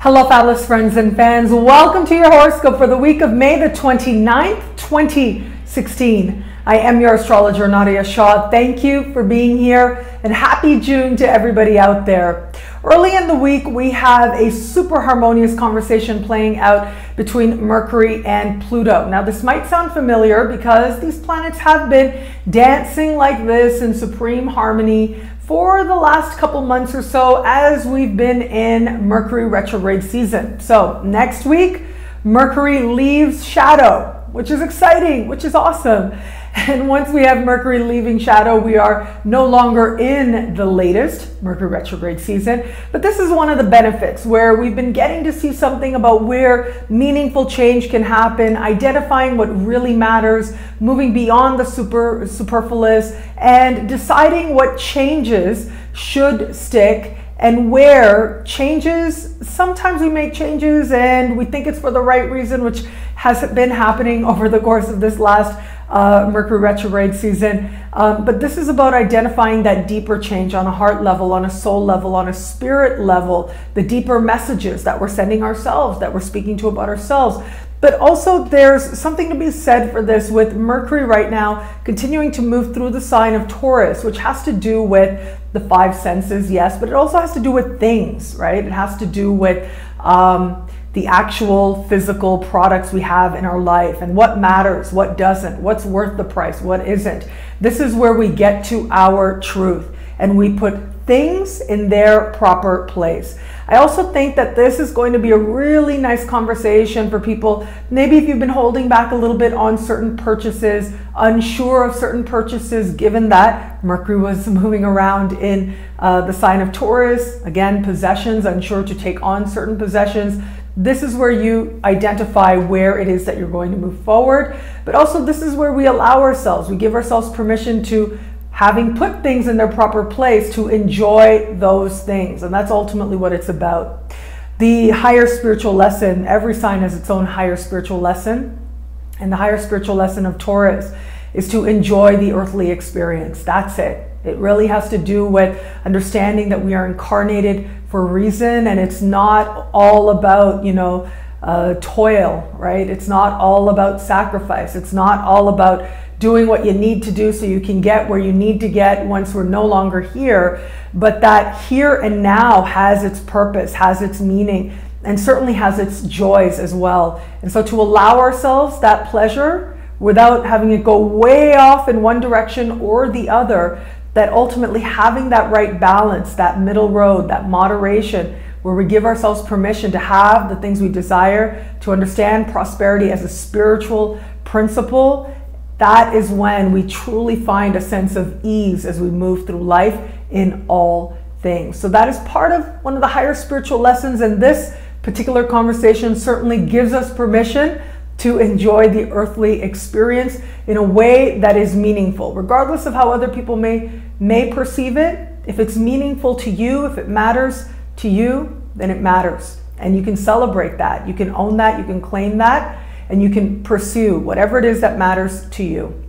Hello, fabulous friends and fans. Welcome to your horoscope for the week of May the 29th, 2016. I am your astrologer, Nadiya Shah. Thank you for being here and happy June to everybody out there. Early in the week, we have a super harmonious conversation playing out between Mercury and Pluto. Now, this might sound familiar because these planets have been dancing like this in supreme harmony for the last couple months or so as we've been in Mercury retrograde season. So next week, Mercury leaves shadow, which is exciting, which is awesome. And once we have Mercury leaving shadow, we are no longer in the latest Mercury retrograde season. But this is one of the benefits where we've been getting to see something about where meaningful change can happen, identifying what really matters, moving beyond the superfluous, and deciding what changes should stick and where changes, sometimes we make changes and we think it's for the right reason, which has been happening over the course of this last Mercury retrograde season. But this is about identifying that deeper change on a heart level, on a soul level, on a spirit level, the deeper messages that we're sending ourselves, that we're speaking to about ourselves. But also there's something to be said for this with Mercury right now continuing to move through the sign of Taurus, which has to do with the five senses, yes, but it also has to do with things, right? It has to do with the actual physical products we have in our life and what matters, what doesn't, what's worth the price, what isn't. This is where we get to our truth and we put things in their proper place. I also think that this is going to be a really nice conversation for people. Maybe if you've been holding back a little bit on certain purchases, unsure of certain purchases, given that Mercury was moving around in the sign of Taurus, again, possessions, unsure to take on certain possessions. This is where you identify where it is that you're going to move forward. But also this is where we allow ourselves, we give ourselves permission to, having put things in their proper place, to enjoy those things. And that's ultimately what it's about. The higher spiritual lesson, every sign has its own higher spiritual lesson. And the higher spiritual lesson of Taurus is to enjoy the earthly experience. That's it. It really has to do with understanding that we are incarnated for a reason, and it's not all about, toil, right? It's not all about sacrifice. It's not all about doing what you need to do so you can get where you need to get once we're no longer here, but that here and now has its purpose, has its meaning, and certainly has its joys as well. And so to allow ourselves that pleasure without having it go way off in one direction or the other, that ultimately having that right balance, that middle road, that moderation, where we give ourselves permission to have the things we desire, to understand prosperity as a spiritual principle, that is when we truly find a sense of ease as we move through life in all things. So that is part of one of the higher spiritual lessons, and this particular conversation certainly gives us permission to enjoy the earthly experience in a way that is meaningful, regardless of how other people may perceive it. If it's meaningful to you, if it matters to you, then it matters. And you can celebrate that. You can own that. You can claim that. And you can pursue whatever it is that matters to you.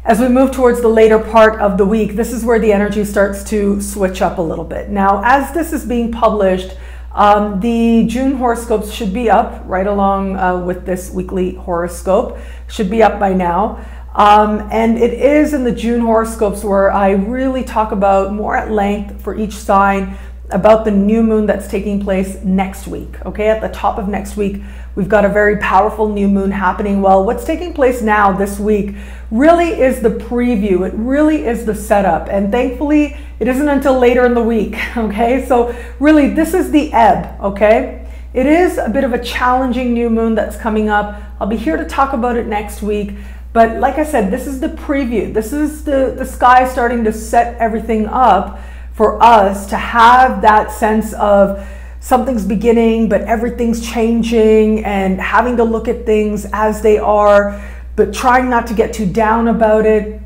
As we move towards the later part of the week, this is where the energy starts to switch up a little bit. Now, as this is being published, the June horoscopes should be up right along with this weekly horoscope, should be up by now. And it is in the June horoscopes where I really talk about more at length for each sign about the new moon that's taking place next week. Okay, at the top of next week, we've got a very powerful new moon happening. Well, what's taking place now this week really is the preview. It really is the setup. And thankfully, it isn't until later in the week. Okay, so really this is the ebb. Okay, it is a bit of a challenging new moon that's coming up. I'll be here to talk about it next week. But like I said, this is the preview. This is the sky starting to set everything up for us to have that sense of something's beginning, but everything's changing, and having to look at things as they are, but trying not to get too down about it.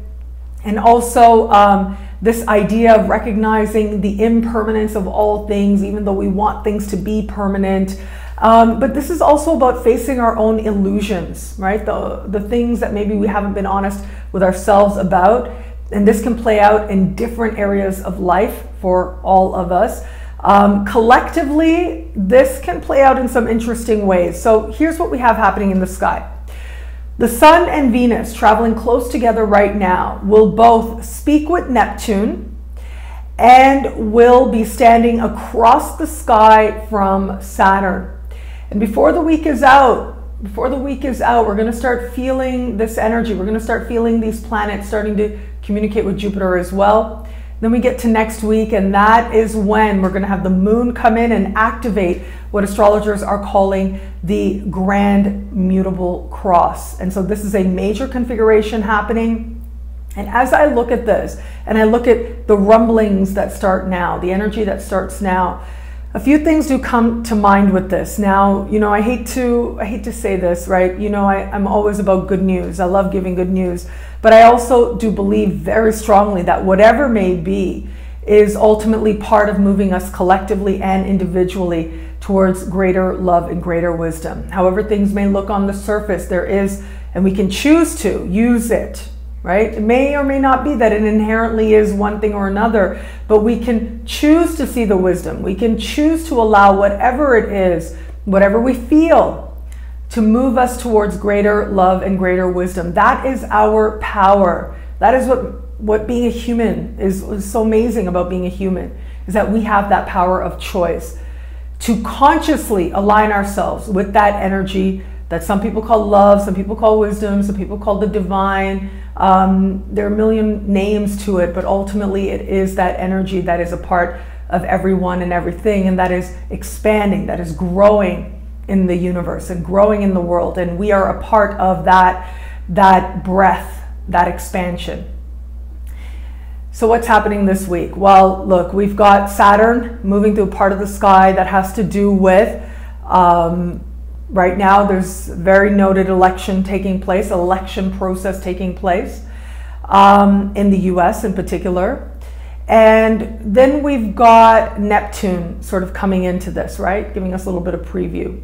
And also this idea of recognizing the impermanence of all things, even though we want things to be permanent. But this is also about facing our own illusions, right? The things that maybe we haven't been honest with ourselves about. And this can play out in different areas of life for all of us. Collectively, this can play out in some interesting ways. So here's what we have happening in the sky. The Sun and Venus, traveling close together right now, will both speak with Neptune and will be standing across the sky from Saturn. And before the week is out, we're going to start feeling this energy. We're going to start feeling these planets starting to communicate with Jupiter as well. Then we get to next week, and that is when we're going to have the moon come in and activate what astrologers are calling the grand mutable cross. And so this is a major configuration happening. And as I look at this, and I look at the rumblings that start now, the energy that starts now, a few things do come to mind with this. Now, you know, I hate to say this, right? You know, I'm always about good news. I love giving good news. But I also do believe very strongly that whatever may be is ultimately part of moving us collectively and individually towards greater love and greater wisdom. However things may look on the surface, there is, and we can choose to use it, right? It may or may not be that it inherently is one thing or another, but we can choose to see the wisdom. We can choose to allow whatever it is, whatever we feel, to move us towards greater love and greater wisdom. That is our power. That is what being a human is so amazing about being a human, is that we have that power of choice to consciously align ourselves with that energy that some people call love, some people call wisdom, some people call the divine. There are a million names to it, but ultimately it is that energy that is a part of everyone and everything, and that is expanding, that is growing in the universe and growing in the world. And we are a part of that breath, that expansion. So what's happening this week? Well, look, we've got Saturn moving through a part of the sky that has to do with, right now there's a very noted election taking place, election process taking place in the US in particular. And then we've got Neptune sort of coming into this, right? Giving us a little bit of preview.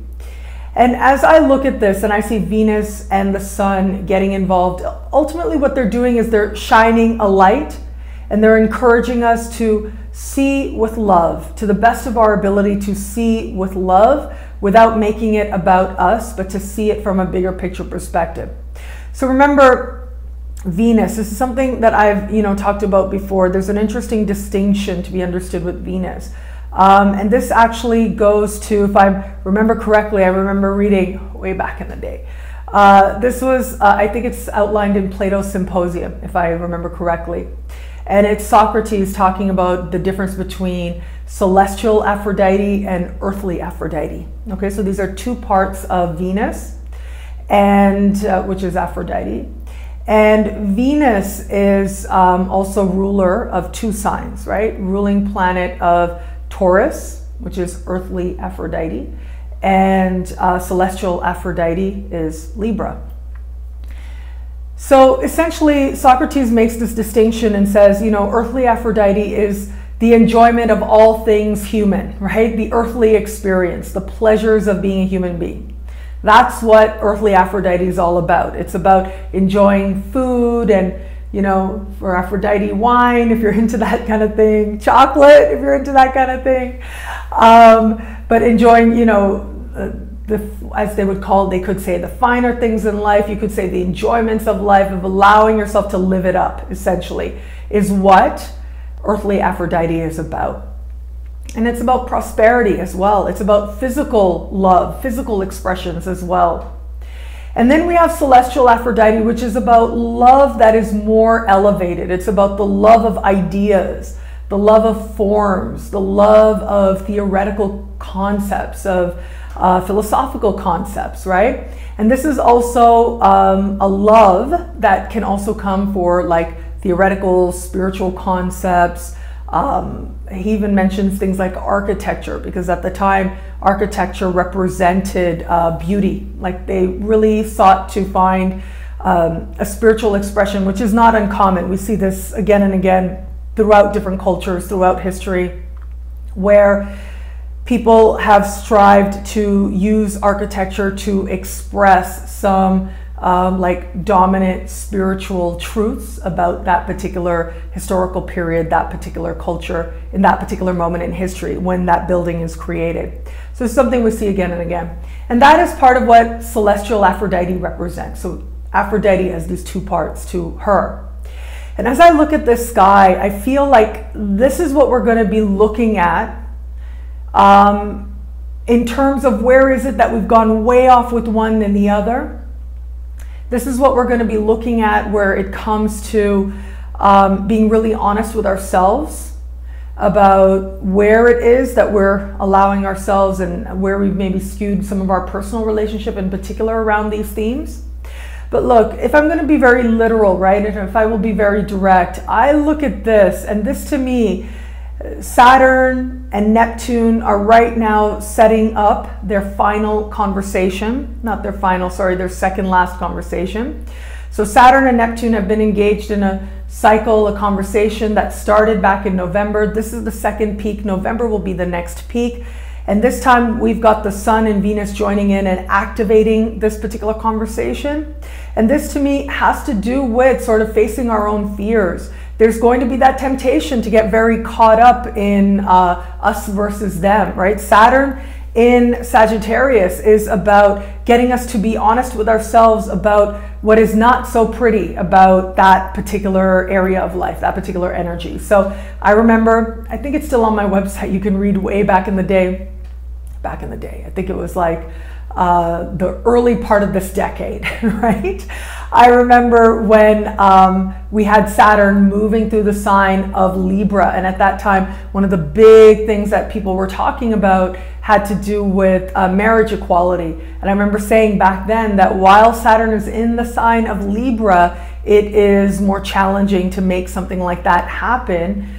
And as I look at this and I see Venus and the Sun getting involved, ultimately what they're doing is they're shining a light and they're encouraging us to see with love, to the best of our ability to see with love without making it about us, but to see it from a bigger picture perspective. So remember, Venus, this is something that I've talked about before. There's an interesting distinction to be understood with Venus. And this actually goes to, if I remember correctly, I remember reading way back in the day. This was, I think it's outlined in Plato's Symposium, if I remember correctly. And it's Socrates talking about the difference between celestial Aphrodite and earthly Aphrodite. Okay, so these are two parts of Venus, and which is Aphrodite. And Venus is also ruler of two signs, right? Ruling planet of Taurus, which is earthly Aphrodite, and celestial Aphrodite is Libra. So essentially, Socrates makes this distinction and says, earthly Aphrodite is the enjoyment of all things human, right? The earthly experience, the pleasures of being a human being. That's what earthly Aphrodite is all about. It's about enjoying food and, for Aphrodite, wine, if you're into that kind of thing, chocolate, if you're into that kind of thing. But enjoying, as they could say the finer things in life, you could say the enjoyments of life, of allowing yourself to live it up, essentially, is what earthly Aphrodite is about. And it's about prosperity as well. It's about physical love, physical expressions as well. And then we have celestial Aphrodite, which is about love that is more elevated. It's about the love of ideas, the love of forms, the love of theoretical concepts, of philosophical concepts, right? And this is also a love that can also come for like theoretical, spiritual concepts. He even mentions things like architecture, because at the time architecture represented beauty. Like they really sought to find a spiritual expression, which is not uncommon. We see this again and again throughout different cultures, throughout history, where people have strived to use architecture to express some like dominant spiritual truths about that particular historical period, that particular culture, in that particular moment in history when that building is created. So it's something we see again and again. And that is part of what celestial Aphrodite represents. So Aphrodite has these two parts to her. And as I look at this sky, I feel like this is what we're going to be looking at in terms of where is it that we've gone way off with one and the other. This is what we're going to be looking at where it comes to being really honest with ourselves about where it is that we're allowing ourselves and where we've maybe skewed some of our personal relationship in particular around these themes. But look, if I'm going to be very literal, right, and if I will be very direct, I look at this, and this to me, Saturn and Neptune are right now setting up their final conversation, not their final, sorry, their second last conversation. So Saturn and Neptune have been engaged in a cycle, a conversation that started back in November. This is the second peak. November will be the next peak. And this time we've got the Sun and Venus joining in and activating this particular conversation. And this to me has to do with sort of facing our own fears. There's going to be that temptation to get very caught up in us versus them, right? Saturn in Sagittarius is about getting us to be honest with ourselves about what is not so pretty about that particular area of life, that particular energy. So I remember, I think it's still on my website, you can read way back in the day, I think it was like the early part of this decade, right? I remember when we had Saturn moving through the sign of Libra, and at that time, one of the big things that people were talking about had to do with marriage equality. And I remember saying back then that while Saturn is in the sign of Libra, it is more challenging to make something like that happen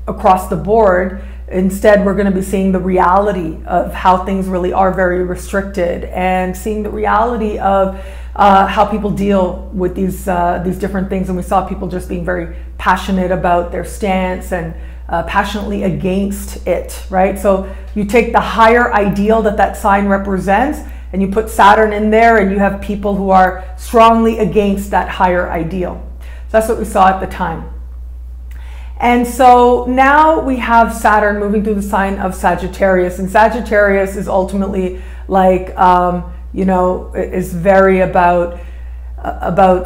across the board. Instead, we're going to be seeing the reality of how things really are very restricted, and seeing the reality of how people deal with these different things. And we saw people just being very passionate about their stance and passionately against it, right? So you take the higher ideal that that sign represents and you put Saturn in there, and you have people who are strongly against that higher ideal. So that's what we saw at the time. And so now we have Saturn moving through the sign of Sagittarius, and Sagittarius is ultimately like, you know, is very about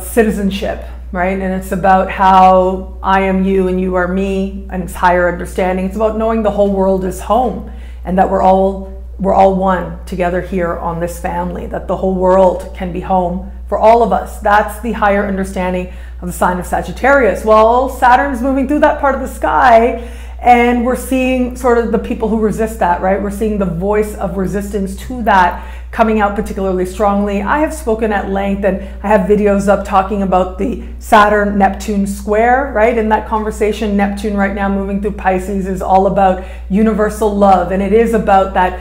citizenship, right? And it's about how I am you and you are me, and it's higher understanding. It's about knowing the whole world is home, and that we're all one together here on this family, that the whole world can be home for all of us. That's the higher understanding of the sign of Sagittarius. Well, Saturn's moving through that part of the sky, and we're seeing sort of the people who resist that, right? We're seeing the voice of resistance to that coming out particularly strongly. I have spoken at length, and I have videos up talking about the Saturn-Neptune square, right? In that conversation, Neptune right now moving through Pisces is all about universal love, and it is about that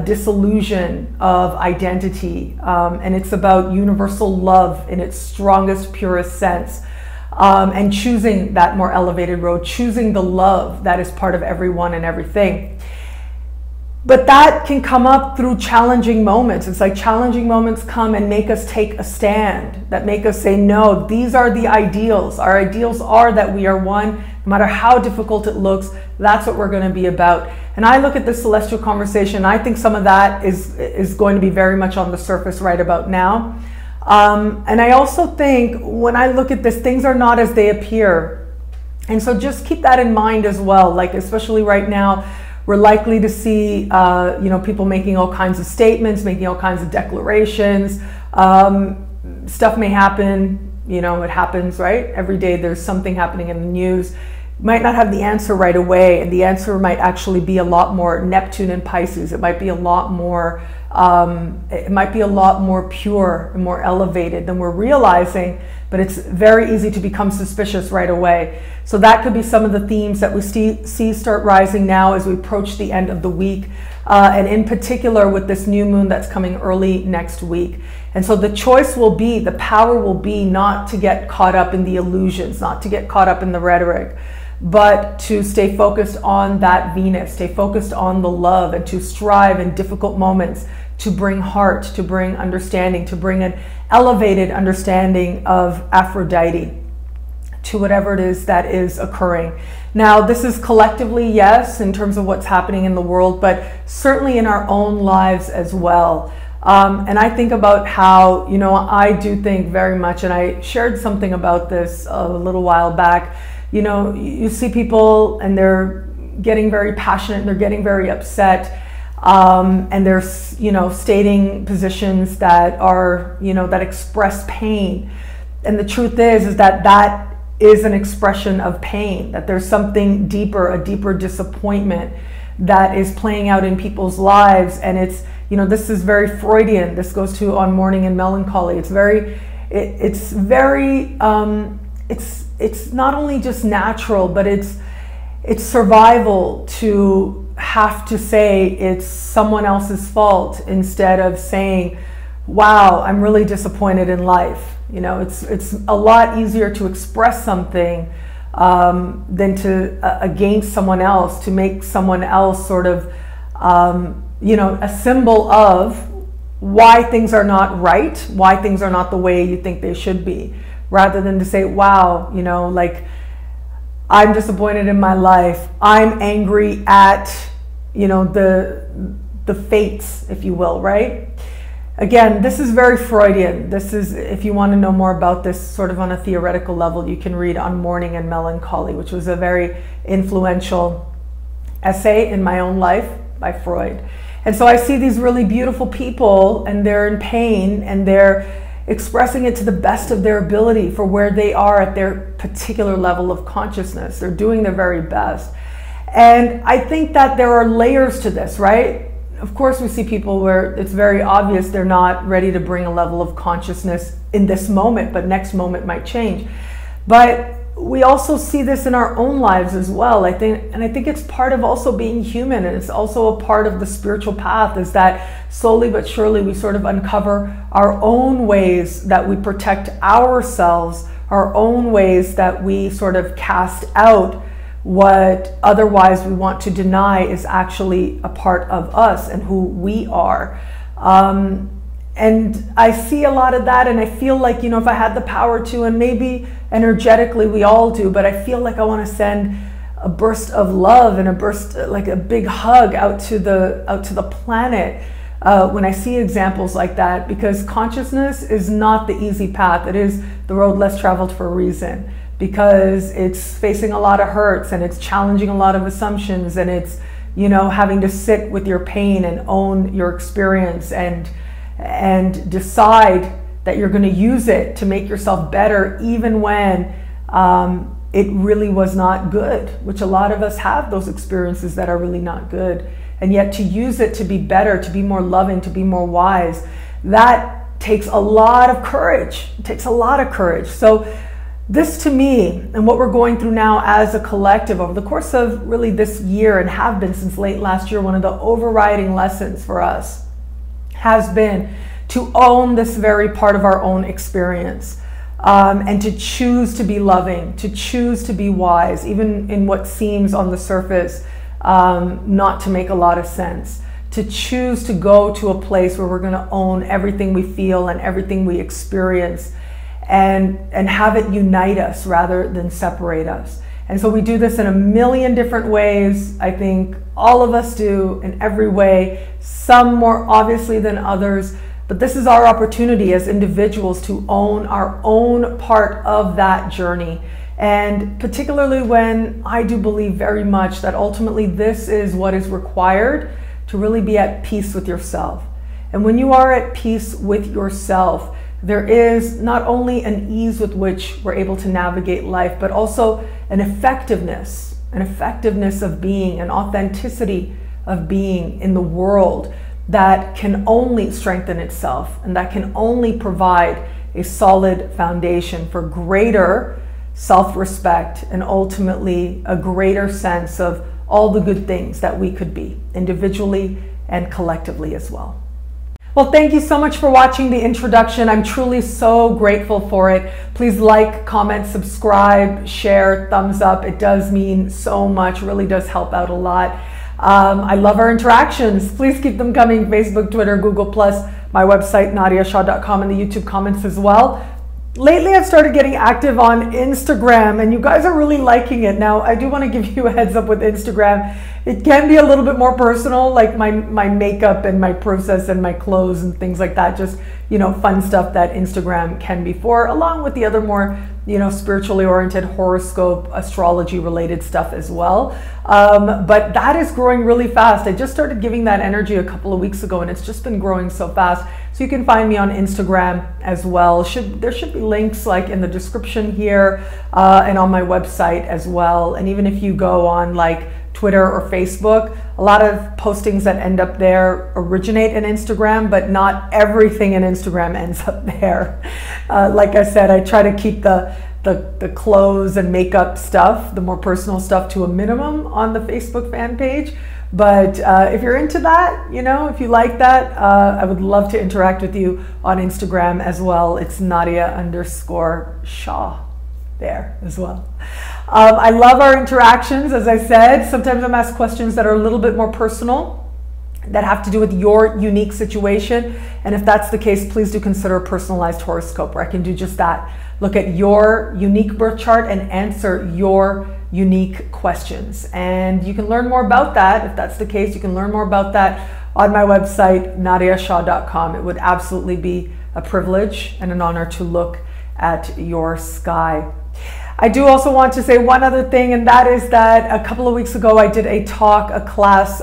disillusion of identity, and it's about universal love in its strongest, purest sense, and choosing that more elevated road, choosing the love that is part of everyone and everything. But that can come up through challenging moments. It's like challenging moments come and make us take a stand, that make us say, no, these are the ideals. Our ideals are that we are one, no matter how difficult it looks. That's what we're going to be about. And I look at this celestial conversation, I think some of that is going to be very much on the surface right about now. And I also think when I look at this, things are not as they appear. And so just keep that in mind as well. Like, especially right now, we're likely to see, you know, people making all kinds of statements, making all kinds of declarations. Stuff may happen, you know, it happens, right? Every day there's something happening in the news. You might not have the answer right away, and the answer might actually be a lot more Neptune and Pisces. It might be a lot more, pure and more elevated than we're realizing, but it's very easy to become suspicious right away. So that could be some of the themes that we see start rising now as we approach the end of the week, and in particular with this new moon that's coming early next week. And so the choice will be, the power will be not to get caught up in the illusions, not to get caught up in the rhetoric, but to stay focused on that Venus, stay focused on the love, and to strive in difficult moments to bring heart, to bring understanding, to bring an elevated understanding of Aphrodite to whatever it is that is occurring. Now, this is collectively, yes, in terms of what's happening in the world, but certainly in our own lives as well. And I think about how, you know, I do think very much, and I shared something about this a little while back, you know, you see people and they're getting very passionate, and they're getting very upset, and they're, you know, stating positions that are, you know, that express pain. And the truth is that that is an expression of pain, that there's something deeper, a deeper disappointment that is playing out in people's lives. And it's, you know, this is very Freudian. This goes to On Mourning and Melancholy. It's very, it's not only just natural, but it's survival to have to say it's someone else's fault instead of saying, wow, I'm really disappointed in life. You know, it's a lot easier to express something than to against someone else, to make someone else sort of, you know, a symbol of why things are not right, why things are not the way you think they should be, rather than to say, wow, you know, like, I'm disappointed in my life. I'm angry at, you know, the fates, if you will, right? Again, this is very Freudian. This is, if you want to know more about this sort of on a theoretical level, you can read On Mourning and Melancholy, which was a very influential essay in my own life by Freud. And so I see these really beautiful people, and they're in pain, and they're expressing it to the best of their ability for where they are at their particular level of consciousness. They're doing their very best. And I think that there are layers to this, right? Of course, we see people where it's very obvious they're not ready to bring a level of consciousness in this moment, but next moment might change. But we also see this in our own lives as well, I think, and I think it's part of also being human, and it's also a part of the spiritual path, is that slowly but surely we sort of uncover our own ways that we protect ourselves, our own ways that we sort of cast out what otherwise we want to deny is actually a part of us and who we are. And I see a lot of that, and I feel like, you know, if I had the power to, and maybe energetically we all do, but I feel like I want to send a burst of love and a burst, like a big hug out to the planet when I see examples like that, because consciousness is not the easy path. It is the road less traveled for a reason, because it's facing a lot of hurts, and it's challenging a lot of assumptions, and it's, you know, having to sit with your pain and own your experience and decide that you're going to use it to make yourself better, even when it really was not good, which a lot of us have those experiences that are really not good. And yet to use it to be better, to be more loving, to be more wise, that takes a lot of courage. It takes a lot of courage. So this, to me, and what we're going through now as a collective over the course of really this year, and have been since late last year, one of the overriding lessons for us has been to own this very part of our own experience, and to choose to be loving, to choose to be wise, even in what seems on the surface not to make a lot of sense, to choose to go to a place where we're going to own everything we feel and everything we experience, and have it unite us rather than separate us. And so we do this in a million different ways. I think all of us do, in every way, some more obviously than others. But this is our opportunity as individuals to own our own part of that journey. And particularly when I do believe very much that ultimately this is what is required to really be at peace with yourself. And when you are at peace with yourself, there is not only an ease with which we're able to navigate life, but also an effectiveness of being, an authenticity of being in the world that can only strengthen itself, and that can only provide a solid foundation for greater self-respect, and ultimately a greater sense of all the good things that we could be, individually and collectively as well. Well, thank you so much for watching the introduction. I'm truly so grateful for it. Please like, comment, subscribe, share, thumbs up. It does mean so much, really does help out a lot. I love our interactions. Please keep them coming. Facebook, Twitter, Google+, my website, nadiyashah.com, and the YouTube comments as well. Lately, I've started getting active on Instagram, and you guys are really liking it. Now, I do want to give you a heads up with Instagram. It can be a little bit more personal, like my makeup and my process and my clothes and things like that. Just, you know, fun stuff that Instagram can be for, along with the other more, you know, spiritually oriented horoscope, astrology related stuff as well. But that is growing really fast. I just started giving that energy a couple of weeks ago, and it's just been growing so fast. So you can find me on Instagram as well. There should be links like in the description here and on my website as well. And even if you go on like Twitter or Facebook, a lot of postings that end up there originate in Instagram, but not everything in Instagram ends up there. Like I said, I try to keep the clothes and makeup stuff, the more personal stuff, to a minimum on the Facebook fan page. But if you're into that, you know, if you like that, I would love to interact with you on Instagram as well. It's Nadiya_Shah there as well. I love our interactions. As I said, sometimes I'm asked questions that are a little bit more personal, that have to do with your unique situation. And if that's the case, please do consider a personalized horoscope where I can do just that. Look at your unique birth chart and answer your unique questions. And you can learn more about that. If that's the case, you can learn more about that on my website, nadiyashah.com. It would absolutely be a privilege and an honor to look at your sky. I do also want to say one other thing, and that is that a couple of weeks ago I did a class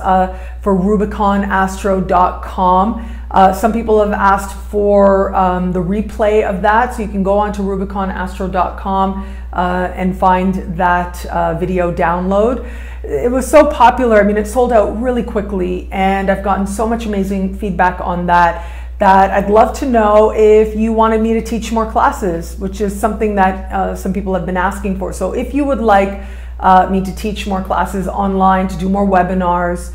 for RubiconAstro.com. Some people have asked for the replay of that, so you can go on to RubiconAstro.com and find that video download. It was so popular. I mean, it sold out really quickly, and I've gotten so much amazing feedback on that I'd love to know if you wanted me to teach more classes, which is something that some people have been asking for. So if you would like me to teach more classes online, to do more webinars,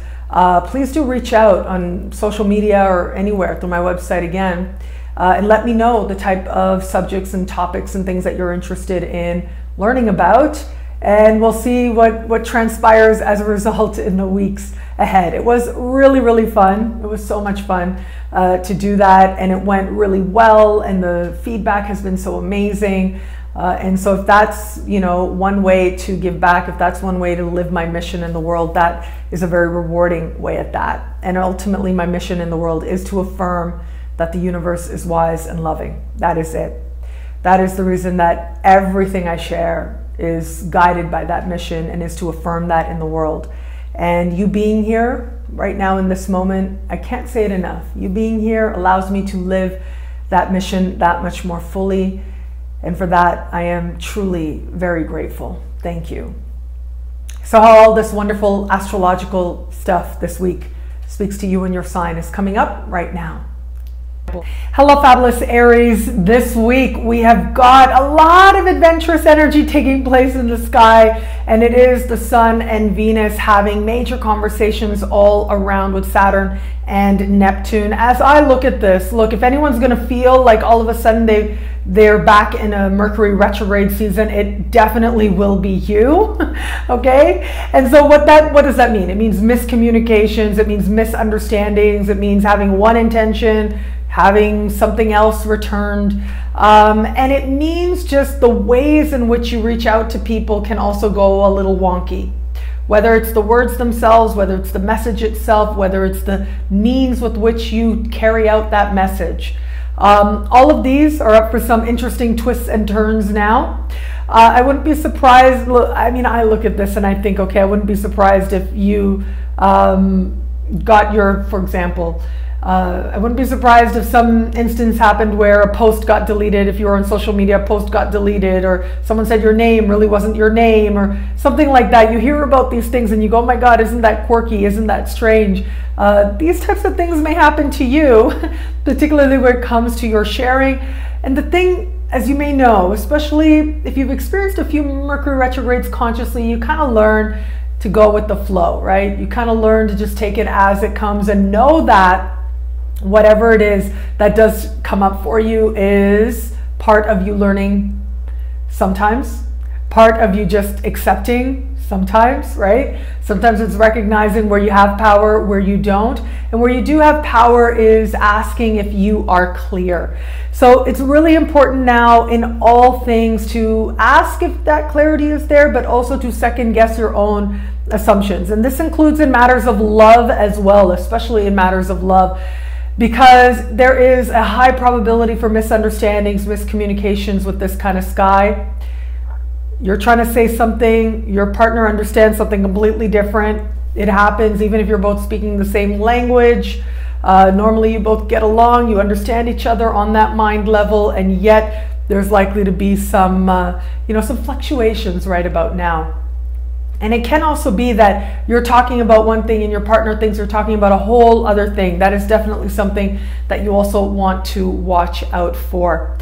please do reach out on social media or anywhere through my website again, and let me know the type of subjects and topics and things that you're interested in learning about. And we'll see what transpires as a result in the weeks ahead. It was really, really fun. It was so much fun to do that, and it went really well, and the feedback has been so amazing. And so if that's, you know, one way to give back, if that's one way to live my mission in the world, that is a very rewarding way at that. And ultimately my mission in the world is to affirm that the universe is wise and loving. That is it. That is the reason that everything I share is guided by that mission, and is to affirm that in the world. And you being here right now in this moment, I can't say it enough. You being here allows me to live that mission that much more fully. And for that, I am truly very grateful. Thank you. So how all this wonderful astrological stuff this week speaks to you and your sign is coming up right now. Hello, fabulous Aries. This week we have got a lot of adventurous energy taking place in the sky, and it is the Sun and Venus having major conversations all around with Saturn and Neptune. As I look at this, look, if anyone's going to feel like all of a sudden they're back in a Mercury retrograde season, it definitely will be you. Okay? And so what does that mean? It means miscommunications, it means misunderstandings, it means having one intention, having something else returned, and it means just the ways in which you reach out to people can also go a little wonky. Whether it's the words themselves, whether it's the message itself, whether it's the means with which you carry out that message. All of these are up for some interesting twists and turns now. I wouldn't be surprised. I mean, I look at this and I think, okay, I wouldn't be surprised if you got your, for example, I wouldn't be surprised if some instance happened where a post got deleted. If you were on social media, a post got deleted, or someone said your name really wasn't your name, or something like that. You hear about these things and you go, oh my God, isn't that quirky? Isn't that strange? These types of things may happen to you, particularly when it comes to your sharing. And the thing, as you may know, especially if you've experienced a few Mercury retrogrades consciously, you kind of learn to go with the flow, right? You kind of learn to just take it as it comes and know that whatever it is that does come up for you is part of you learning sometimes, part of you just accepting sometimes, right? Sometimes it's recognizing where you have power, where you don't. And where you do have power is asking if you are clear. So it's really important now in all things to ask if that clarity is there, but also to second guess your own assumptions. And this includes in matters of love as well, especially in matters of love, because there is a high probability for misunderstandings, miscommunications with this kind of sky. You're trying to say something, your partner understands something completely different. It happens even if you're both speaking the same language. Normally you both get along, you understand each other on that mind level, and yet there's likely to be some, some fluctuations right about now. And it can also be that you're talking about one thing and your partner thinks you're talking about a whole other thing. That is definitely something that you also want to watch out for.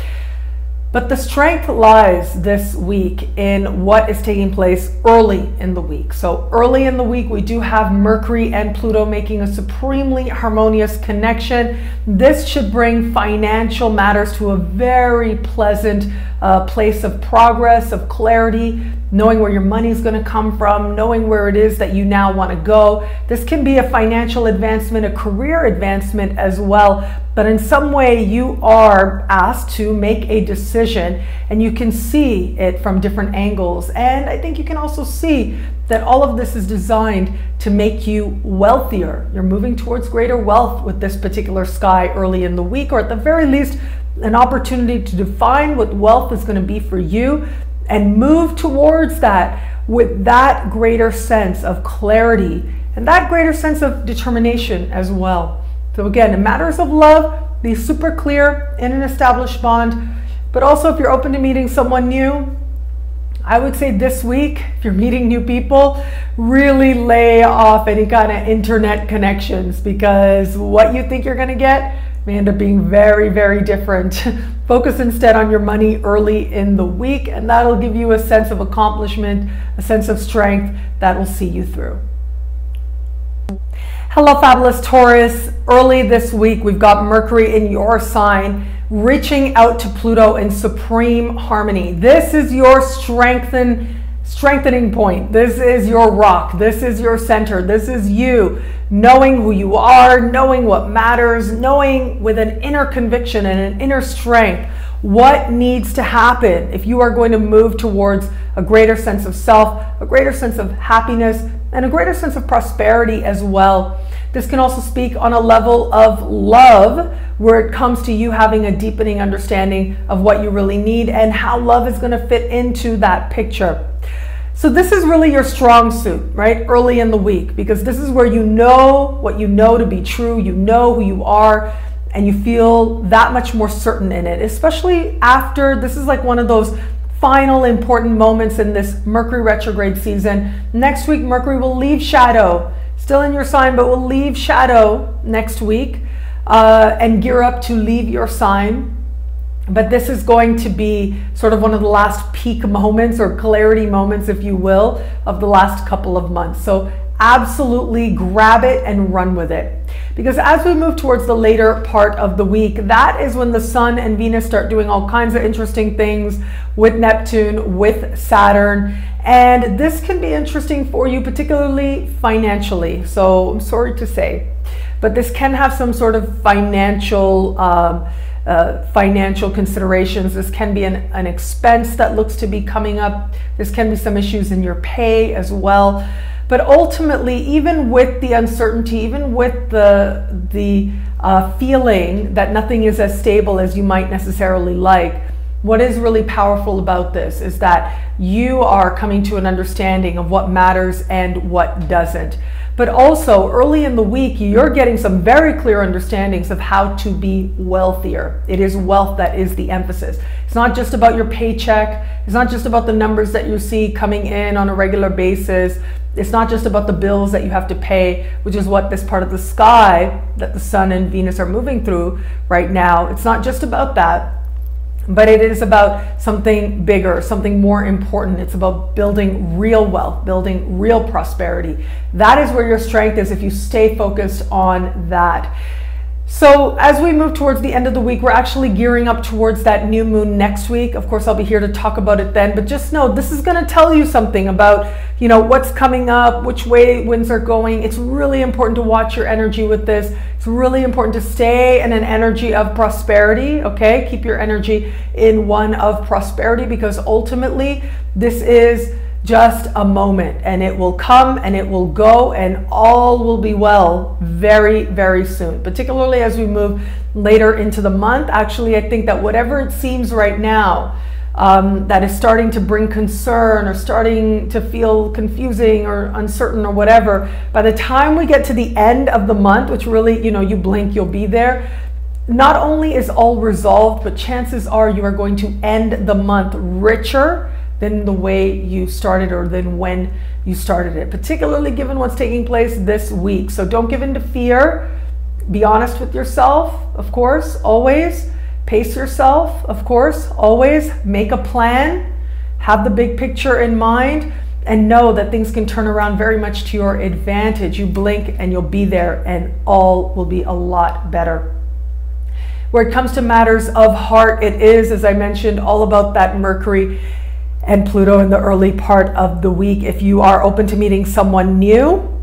But the strength lies this week in what is taking place early in the week. So early in the week, we do have Mercury and Pluto making a supremely harmonious connection. This should bring financial matters to a very pleasant place of progress, of clarity, knowing where your money is going to come from, knowing where it is that you now want to go. This can be a financial advancement, a career advancement as well. But in some way you are asked to make a decision, and you can see it from different angles. And I think you can also see that all of this is designed to make you wealthier. You're moving towards greater wealth with this particular sky early in the week, or at the very least, an opportunity to define what wealth is going to be for you and move towards that with that greater sense of clarity and that greater sense of determination as well. So again, in matters of love, be super clear in an established bond. But also if you're open to meeting someone new, I would say this week, if you're meeting new people, really lay off any kind of internet connections, because what you think you're going to get may end up being very, very different. Focus instead on your money early in the week, and that'll give you a sense of accomplishment, a sense of strength that will see you through. Hello, fabulous Taurus. Early this week, we've got Mercury in your sign, reaching out to Pluto in supreme harmony. This is your strengthening point. This is your rock. This is your center. This is you knowing who you are, knowing what matters, knowing with an inner conviction and an inner strength what needs to happen if you are going to move towards a greater sense of self, a greater sense of happiness, and a greater sense of prosperity as well. This can also speak on a level of love, where it comes to you having a deepening understanding of what you really need and how love is going to fit into that picture. So this is really your strong suit, right? Early in the week, because this is where you know what you know to be true, you know who you are, and you feel that much more certain in it, especially after this is like one of those final important moments in this Mercury retrograde season. Next week, Mercury will leave shadow, still in your sign, but will leave shadow next week and gear up to leave your sign. But this is going to be sort of one of the last peak moments, or clarity moments, if you will, of the last couple of months. So absolutely grab it and run with it. Because as we move towards the later part of the week, that is when the Sun and Venus start doing all kinds of interesting things with Neptune, with Saturn. And this can be interesting for you, particularly financially. So I'm sorry to say, but this can have some sort of financial considerations. This can be an expense that looks to be coming up. This can be some issues in your pay as well. But ultimately, even with the uncertainty, even with the feeling that nothing is as stable as you might necessarily like, what is really powerful about this is that you are coming to an understanding of what matters and what doesn't. But also early in the week, you're getting some very clear understandings of how to be wealthier. It is wealth that is the emphasis. It's not just about your paycheck. It's not just about the numbers that you see coming in on a regular basis. It's not just about the bills that you have to pay, which is what this part of the sky that the Sun and Venus are moving through right now. It's not just about that. But it is about something bigger, something more important. It's about building real wealth, building real prosperity. That is where your strength is if you stay focused on that. So as we move towards the end of the week, we're actually gearing up towards that new moon next week. Of course, I'll be here to talk about it then, but just know this is going to tell you something about, you know, what's coming up, which way winds are going. It's really important to watch your energy with this. It's really important to stay in an energy of prosperity, okay? Keep your energy in one of prosperity, because ultimately this is just a moment, and it will come and it will go, and all will be well very, very soon, particularly as we move later into the month. Actually, I think that whatever it seems right now that is starting to bring concern or starting to feel confusing or uncertain or whatever, by the time we get to the end of the month, which really, you know, you blink, you'll be there, not only is all resolved, but chances are you are going to end the month richer than the way you started, or than when you started it, particularly given what's taking place this week. So don't give in to fear. Be honest with yourself, of course, always. Pace yourself, of course, always. Make a plan. Have the big picture in mind, and know that things can turn around very much to your advantage. You blink and you'll be there, and all will be a lot better. Where it comes to matters of heart, it is, as I mentioned, all about that Mercury and Pluto in the early part of the week. If you are open to meeting someone new,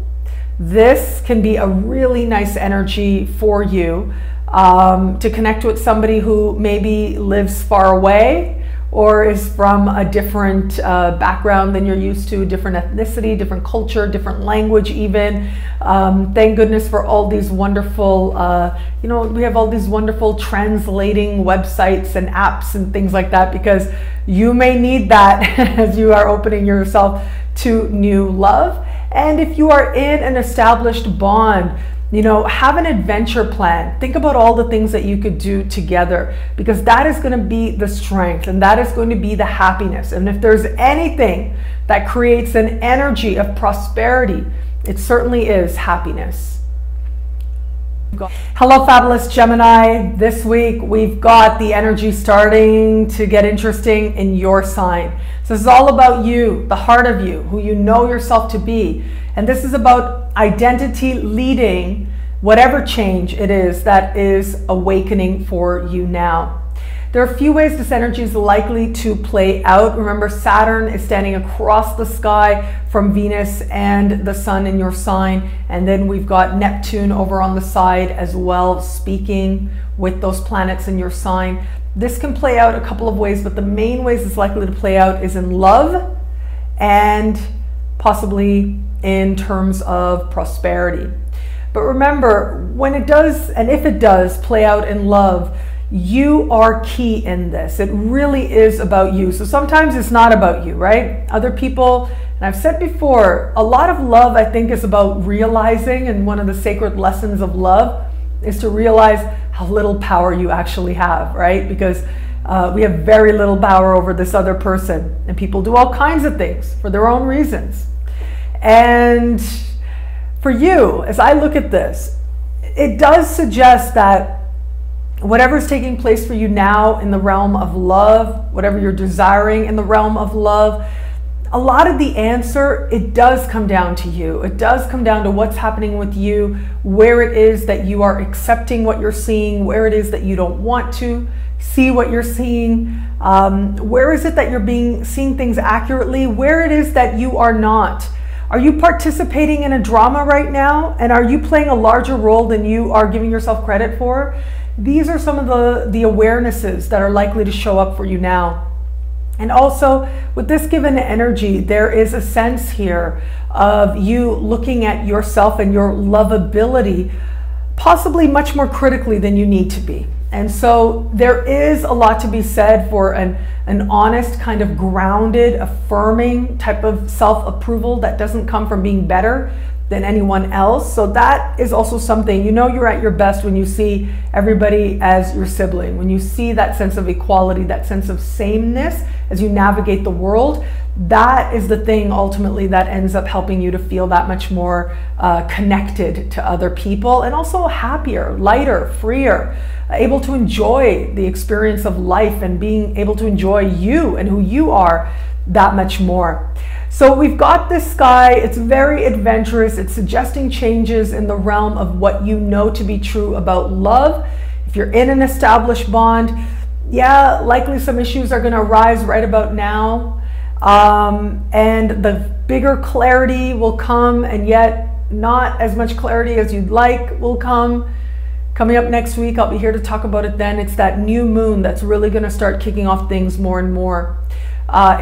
this can be a really nice energy for you to connect with somebody who maybe lives far away or is from a different background than you're used to, different ethnicity, different culture, different language even. Thank goodness for all these wonderful, you know, we have all these wonderful translating websites and apps and things like that, because you may need that as you are opening yourself to new love. And if you are in an established bond, you know, have an adventure plan. Think about all the things that you could do together, because that is going to be the strength, and that is going to be the happiness. And if there's anything that creates an energy of prosperity, it certainly is happiness. Hello, fabulous Gemini. This week we've got the energy starting to get interesting in your sign. So this is all about you, the heart of you, who you know yourself to be. And this is about identity leading whatever change it is that is awakening for you now. There are a few ways this energy is likely to play out. Remember, Saturn is standing across the sky from Venus and the Sun in your sign. And then we've got Neptune over on the side as well, speaking with those planets in your sign. This can play out a couple of ways, but the main ways it's likely to play out is in love and possibly in terms of prosperity. But remember, when it does, and if it does play out in love, you are key in this. It really is about you. So sometimes it's not about you, right? Other people, and I've said before, a lot of love, I think, is about realizing, and one of the sacred lessons of love is to realize how little power you actually have, right? Because we have very little power over this other person, and people do all kinds of things for their own reasons. And for you, as I look at this, it does suggest that whatever's taking place for you now in the realm of love, whatever you're desiring in the realm of love, a lot of the answer, it does come down to you. It does come down to what's happening with you, where it is that you are accepting what you're seeing, where it is that you don't want to see what you're seeing, where is it that you're seeing things accurately, where it is that you are not. Are you participating in a drama right now? And are you playing a larger role than you are giving yourself credit for? These are some of the awarenesses that are likely to show up for you now. And also, with this given energy, there is a sense here of you looking at yourself and your lovability possibly much more critically than you need to be. And so there is a lot to be said for an honest, kind of grounded, affirming type of self-approval that doesn't come from being better than anyone else. So that is also something, you know, you're at your best when you see everybody as your sibling, when you see that sense of equality, that sense of sameness as you navigate the world. That is the thing ultimately that ends up helping you to feel that much more connected to other people, and also happier, lighter, freer, able to enjoy the experience of life and being able to enjoy you and who you are that much more. So we've got this sky, it's very adventurous, it's suggesting changes in the realm of what you know to be true about love. If you're in an established bond, yeah, likely some issues are going to arise right about now. And the bigger clarity will come, and yet not as much clarity as you'd like will come. Coming up next week, I'll be here to talk about it then. It's that new moon that's really going to start kicking off things more and more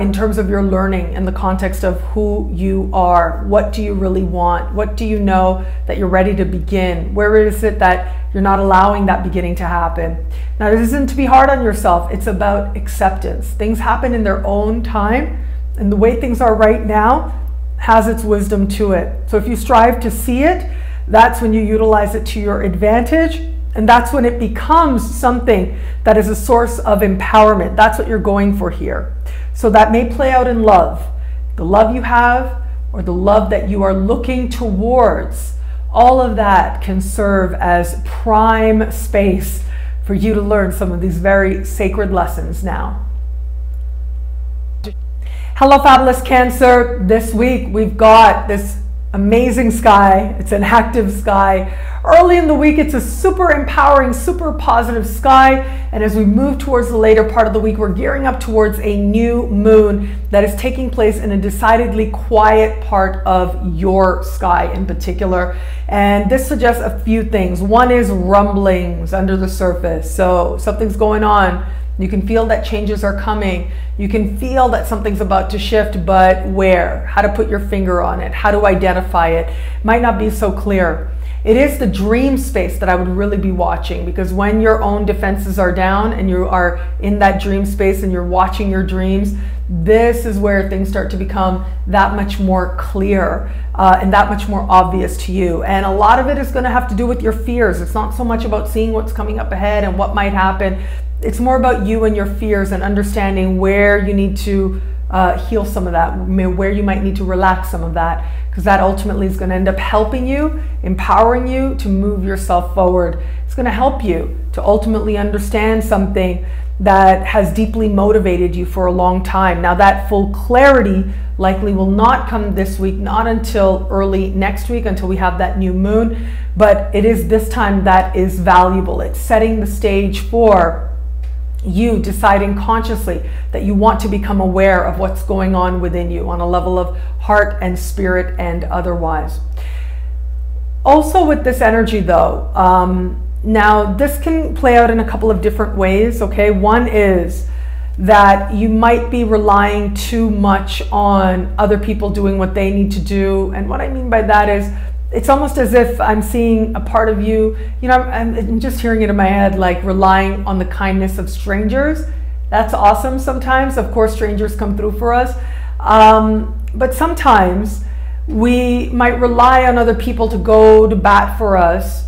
in terms of your learning in the context of who you are. What do you really want? What do you know that you're ready to begin? Where is it that you're not allowing that beginning to happen? Now, this isn't to be hard on yourself. It's about acceptance. Things happen in their own time, and the way things are right now has its wisdom to it. So if you strive to see it, that's when you utilize it to your advantage, and that's when it becomes something that is a source of empowerment. That's what you're going for here. So that may play out in love, the love you have, or the love that you are looking towards. All of that can serve as prime space for you to learn some of these very sacred lessons now. Hello, fabulous Cancer. This week we've got this amazing sky. It's an active sky. Early in the week, it's a super empowering, super positive sky. And as we move towards the later part of the week, we're gearing up towards a new moon that is taking place in a decidedly quiet part of your sky in particular. And this suggests a few things. One is rumblings under the surface. So something's going on. You can feel that changes are coming. You can feel that something's about to shift, but where? How to put your finger on it? How to identify it? Might not be so clear. It is the dream space that I would really be watching, because when your own defenses are down and you are in that dream space and you're watching your dreams, this is where things start to become that much more clear and that much more obvious to you. And a lot of it is going to have to do with your fears. It's not so much about seeing what's coming up ahead and what might happen. It's more about you and your fears and understanding where you need to heal some of that, where you might need to relax some of that, because that ultimately is going to end up helping you, empowering you to move yourself forward. It's going to help you to ultimately understand something that has deeply motivated you for a long time. Now, that full clarity likely will not come this week, not until early next week, until we have that new moon, but it is this time that is valuable. It's setting the stage for you deciding consciously that you want to become aware of what's going on within you on a level of heart and spirit and otherwise. Also with this energy though, now this can play out in a couple of different ways, okay? One is that you might be relying too much on other people doing what they need to do. And what I mean by that is, it's almost as if I'm seeing a part of you, you know, I'm just hearing it in my head, like relying on the kindness of strangers. That's awesome sometimes. Of course, strangers come through for us. But sometimes we might rely on other people to go to bat for us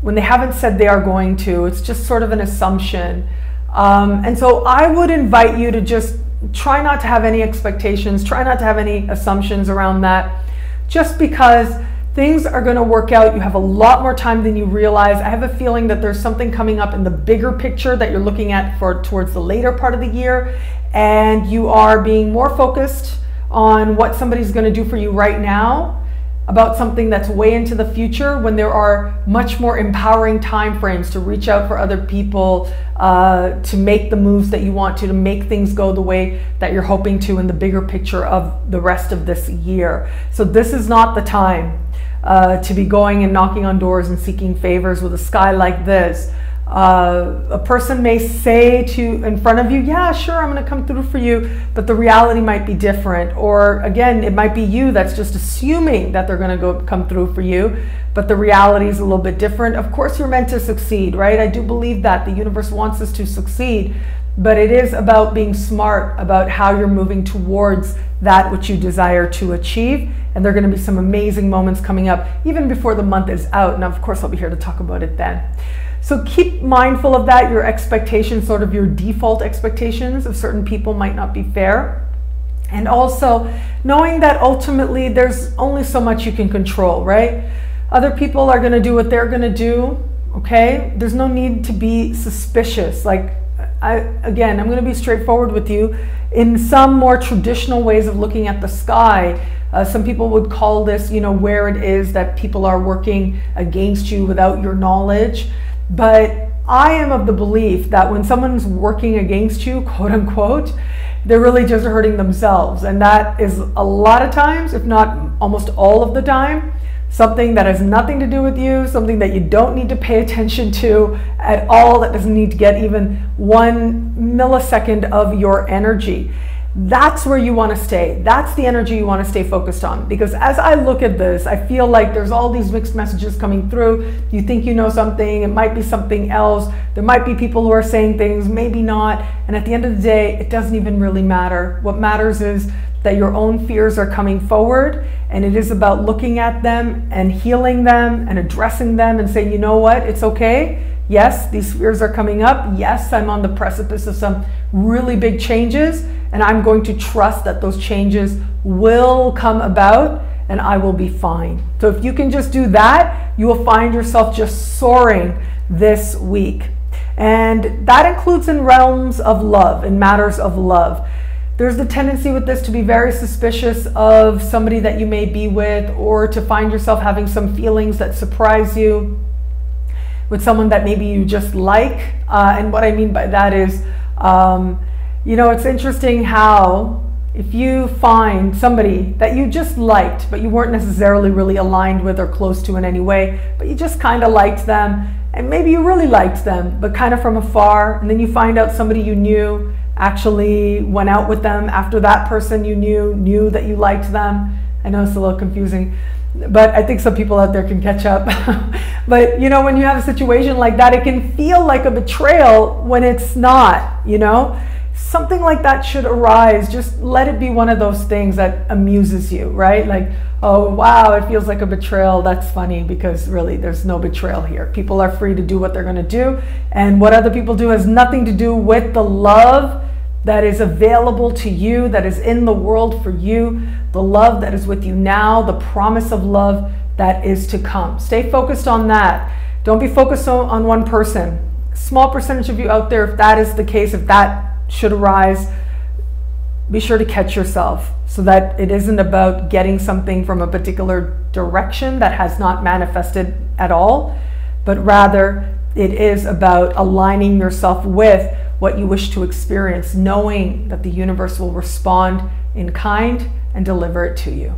when they haven't said they are going to. It's just sort of an assumption. And so I would invite you to just try not to have any expectations, try not to have any assumptions around that, just because things are going to work out. You have a lot more time than you realize. I have a feeling that there's something coming up in the bigger picture that you're looking at for towards the later part of the year, and you are being more focused on what somebody's going to do for you right now about something that's way into the future, when there are much more empowering time frames to reach out for other people, to make the moves that you want to make things go the way that you're hoping to in the bigger picture of the rest of this year. So this is not the time to be going and knocking on doors and seeking favors with a sky like this. A person may say in front of you, yeah, sure, I'm going to come through for you, but the reality might be different. Or again, it might be you that's just assuming that they're going to come through for you, but the reality is a little bit different. Of course, you're meant to succeed, right? I do believe that the universe wants us to succeed, but it is about being smart about how you're moving towards that which you desire to achieve. And there are going to be some amazing moments coming up even before the month is out. And of course, I'll be here to talk about it then. So keep mindful of that. Your expectations, sort of your default expectations of certain people, might not be fair. And also knowing that ultimately there's only so much you can control, right? Other people are going to do what they're going to do, okay? There's no need to be suspicious. Like, again, I'm going to be straightforward with you. In some more traditional ways of looking at the sky, some people would call this, where it is that people are working against you without your knowledge. But I am of the belief that when someone's working against you, quote unquote, they're really just hurting themselves. And that is a lot of times, if not almost all of the time, something that has nothing to do with you, something that you don't need to pay attention to at all, that doesn't need to get even 1 millisecond of your energy. That's where you want to stay. That's the energy you want to stay focused on. Because as I look at this, I feel like there's all these mixed messages coming through. You think you know something, it might be something else. There might be people who are saying things, maybe not. And at the end of the day, it doesn't even really matter. What matters is that your own fears are coming forward, and it is about looking at them and healing them and addressing them and saying, you know what, it's okay. Yes, these fears are coming up. Yes, I'm on the precipice of some really big changes, and I'm going to trust that those changes will come about and I will be fine. So if you can just do that, you will find yourself just soaring this week. And that includes in realms of love, in matters of love. There's the tendency with this to be very suspicious of somebody that you may be with, or to find yourself having some feelings that surprise you with someone that maybe you just like. And what I mean by that is, it's interesting how if you find somebody that you just liked, but you weren't necessarily really aligned with or close to in any way, but you just kind of liked them, and maybe you really liked them, but kind of from afar, and then you find out somebody you knew actually went out with them after that person you knew that you liked them. I know it's a little confusing, but I think some people out there can catch up. But when you have a situation like that, it can feel like a betrayal when it's not. Something like that should arise. Just let it be one of those things that amuses you, right? Like, oh wow, it feels like a betrayal. That's funny, because really there's no betrayal here. People are free to do what they're going to do, and what other people do has nothing to do with the love that is available to you, that is in the world for you, the love that is with you now, the promise of love that is to come. Stay focused on that. Don't be focused on one person. Small percentage of you out there, if that is the case, if that should arise, be sure to catch yourself, so that it isn't about getting something from a particular direction that has not manifested at all, but rather it is about aligning yourself with what you wish to experience, knowing that the universe will respond in kind and deliver it to you.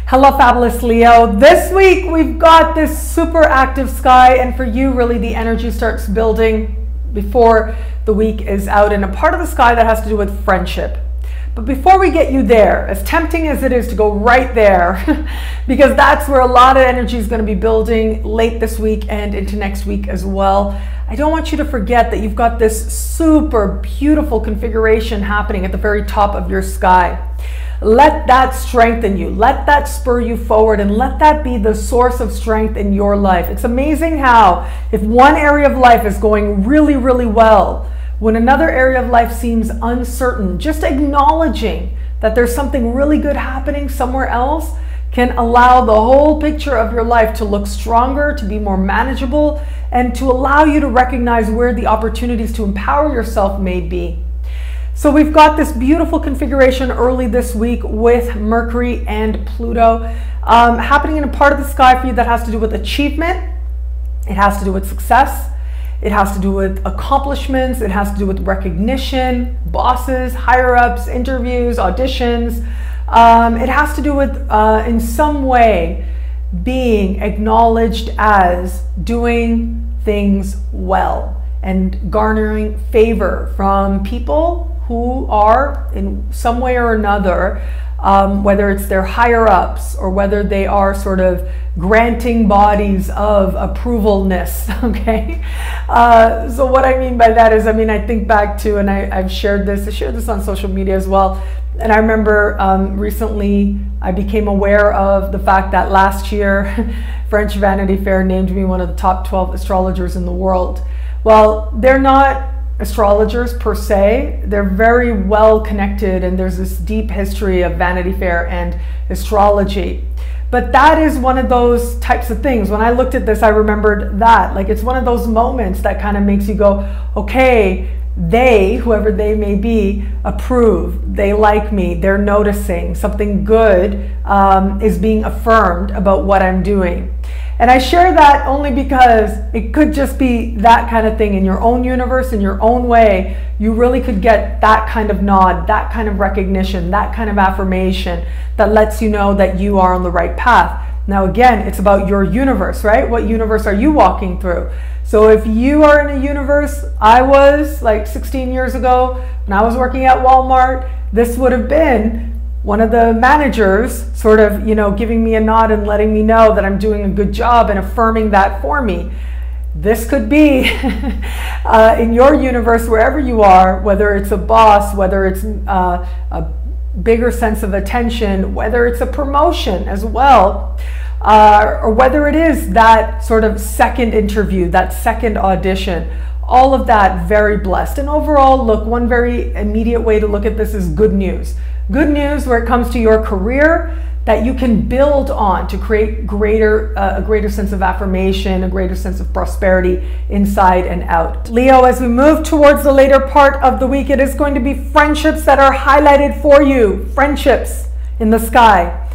Hello, fabulous Leo. This week we've got this super active sky, and for you, really the energy starts building before the week is out, in a part of the sky that has to do with friendship. But before we get you there, as tempting as it is to go right there, because that's where a lot of energy is going to be building late this week and into next week as well, I don't want you to forget that you've got this super beautiful configuration happening at the very top of your sky. Let that strengthen you, let that spur you forward, and let that be the source of strength in your life. It's amazing how if one area of life is going really, really well, when another area of life seems uncertain, just acknowledging that there's something really good happening somewhere else can allow the whole picture of your life to look stronger, to be more manageable, and to allow you to recognize where the opportunities to empower yourself may be. So we've got this beautiful configuration early this week with Mercury and Pluto happening in a part of the sky for you that has to do with achievement. It has to do with success. It has to do with accomplishments. It has to do with recognition, bosses, higher-ups, interviews, auditions. It has to do with, in some way, being acknowledged as doing things well and garnering favor from people who are, in some way or another, whether it's their higher-ups or whether they are sort of granting bodies of approvalness, okay? So what I mean by that is, I think back to, and I shared this on social media as well, and I remember recently I became aware of the fact that last year French Vanity Fair named me one of the top 12 astrologers in the world. Well, they're not astrologers per se, they're very well connected, and there's this deep history of Vanity Fair and astrology. But that is one of those types of things. When I looked at this, I remembered that. Like, it's one of those moments that kind of makes you go, okay, they, whoever they may be, approve. They like me. They're noticing. Something good is being affirmed about what I'm doing. And I share that only because it could just be that kind of thing in your own universe, in your own way. You really could get that kind of nod, that kind of recognition, that kind of affirmation that lets you know that you are on the right path. Now, again, it's about your universe, right? What universe are you walking through? So if you are in a universe, I was like 16 years ago when I was working at Walmart, this would have been one of the managers sort of, you know, giving me a nod and letting me know that I'm doing a good job and affirming that for me. This could be in your universe, wherever you are, whether it's a boss, whether it's a bigger sense of attention, whether it's a promotion as well, or whether it is that sort of second interview, that second audition. All of that, very blessed. And overall, look, one very immediate way to look at this is good news. Good news where it comes to your career that you can build on to create a greater sense of affirmation, a greater sense of prosperity inside and out. Leo, as we move towards the later part of the week, it is going to be friendships that are highlighted for you, friendships in the sky.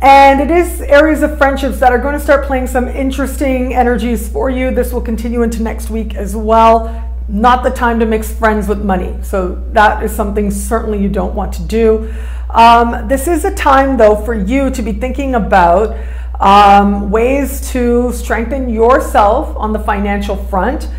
And it is areas of friendships that are going to start playing some interesting energies for you. This will continue into next week as well. Not the time to mix friends with money. So that is something certainly you don't want to do. This is a time, though, for you to be thinking about ways to strengthen yourself on the financial front.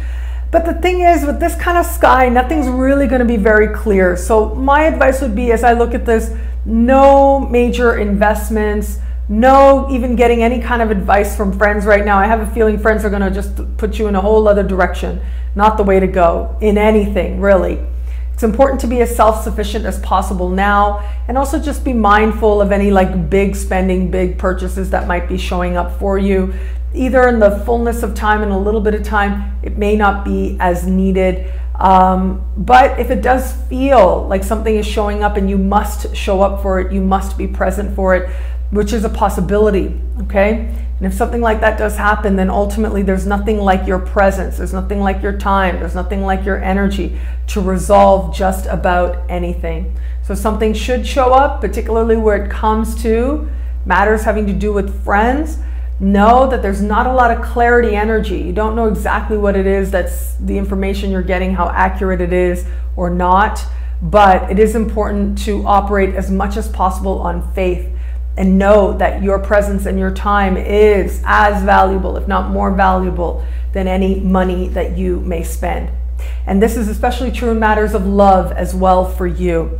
But the thing is, with this kind of sky, nothing's really going to be very clear. So my advice would be, as I look at this, no major investments, no even getting any kind of advice from friends right now. I have a feeling friends are going to just put you in a whole other direction. Not the way to go in anything, really. It's important to be as self-sufficient as possible now, and also just be mindful of any like big spending, big purchases that might be showing up for you. Either in the fullness of time and a little bit of time, it may not be as needed. But if it does feel like something is showing up and you must show up for it, you must be present for it, which is a possibility, okay? And if something like that does happen, then ultimately there's nothing like your presence, there's nothing like your time, there's nothing like your energy to resolve just about anything. So something should show up, particularly where it comes to matters having to do with friends. Know that there's not a lot of clarity energy. You don't know exactly what it is that's the information you're getting, how accurate it is or not, but it is important to operate as much as possible on faith and know that your presence and your time is as valuable, if not more valuable, than any money that you may spend. And this is especially true in matters of love as well for you.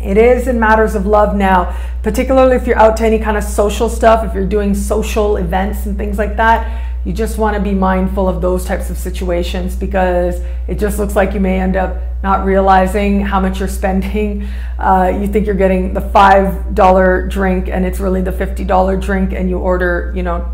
It is in matters of love now, particularly if you're out to any kind of social stuff, if you're doing social events and things like that, you just want to be mindful of those types of situations, because it just looks like you may end up not realizing how much you're spending. You think you're getting the $5 drink and it's really the $50 drink, and you order, you know,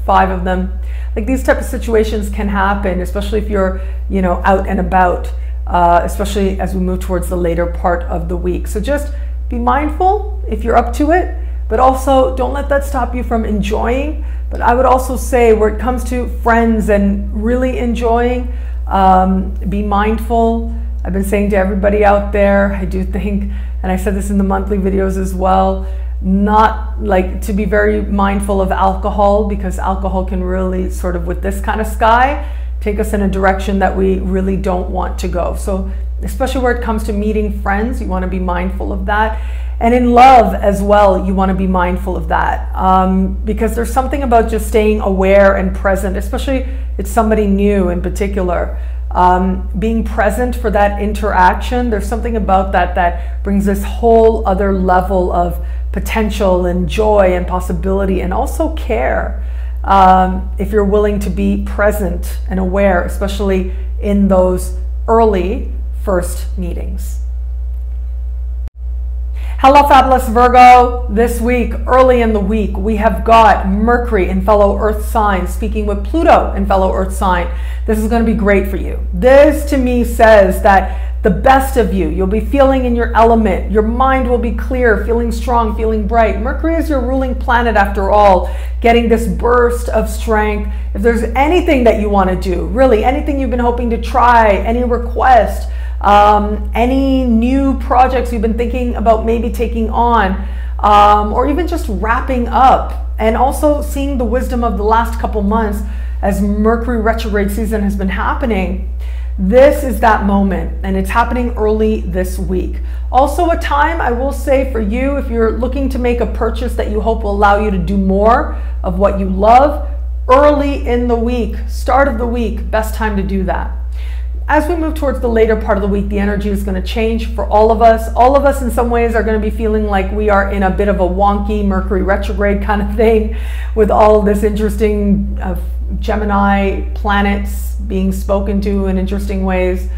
5 of them. Like, these type of situations can happen, especially if you're, you know, out and about. Especially as we move towards the later part of the week. So just be mindful if you're up to it, but also don't let that stop you from enjoying. But I would also say, where it comes to friends and really enjoying, be mindful. I've been saying to everybody out there, I do think, and I said this in the monthly videos as well, not like to be very mindful of alcohol, because alcohol can really sort of, with this kind of sky, take us in a direction that we really don't want to go. So especially where it comes to meeting friends, you want to be mindful of that. And in love as well, you want to be mindful of that, because there's something about just staying aware and present, especially if it's somebody new in particular. Being present for that interaction, there's something about that that brings this whole other level of potential and joy and possibility, and also care. If you're willing to be present and aware, especially in those early first meetings. Hello, fabulous Virgo. This week, early in the week, we have got Mercury in fellow Earth sign speaking with Pluto in fellow Earth sign. This is going to be great for you. This to me says that the best of you. You'll be feeling in your element. Your mind will be clear, feeling strong, feeling bright. Mercury is your ruling planet after all, getting this burst of strength. If there's anything that you want to do, really anything you've been hoping to try, any request, any new projects you've been thinking about maybe taking on, or even just wrapping up, and also seeing the wisdom of the last couple months as Mercury retrograde season has been happening, this is that moment, and it's happening early this week. Also a time, I will say, for you, if you're looking to make a purchase that you hope will allow you to do more of what you love, early in the week, start of the week, best time to do that. As we move towards the later part of the week, the energy is going to change for all of us. All of us in some ways are going to be feeling like we are in a bit of a wonky Mercury retrograde kind of thing, with all this interesting Gemini planets being spoken to in interesting ways.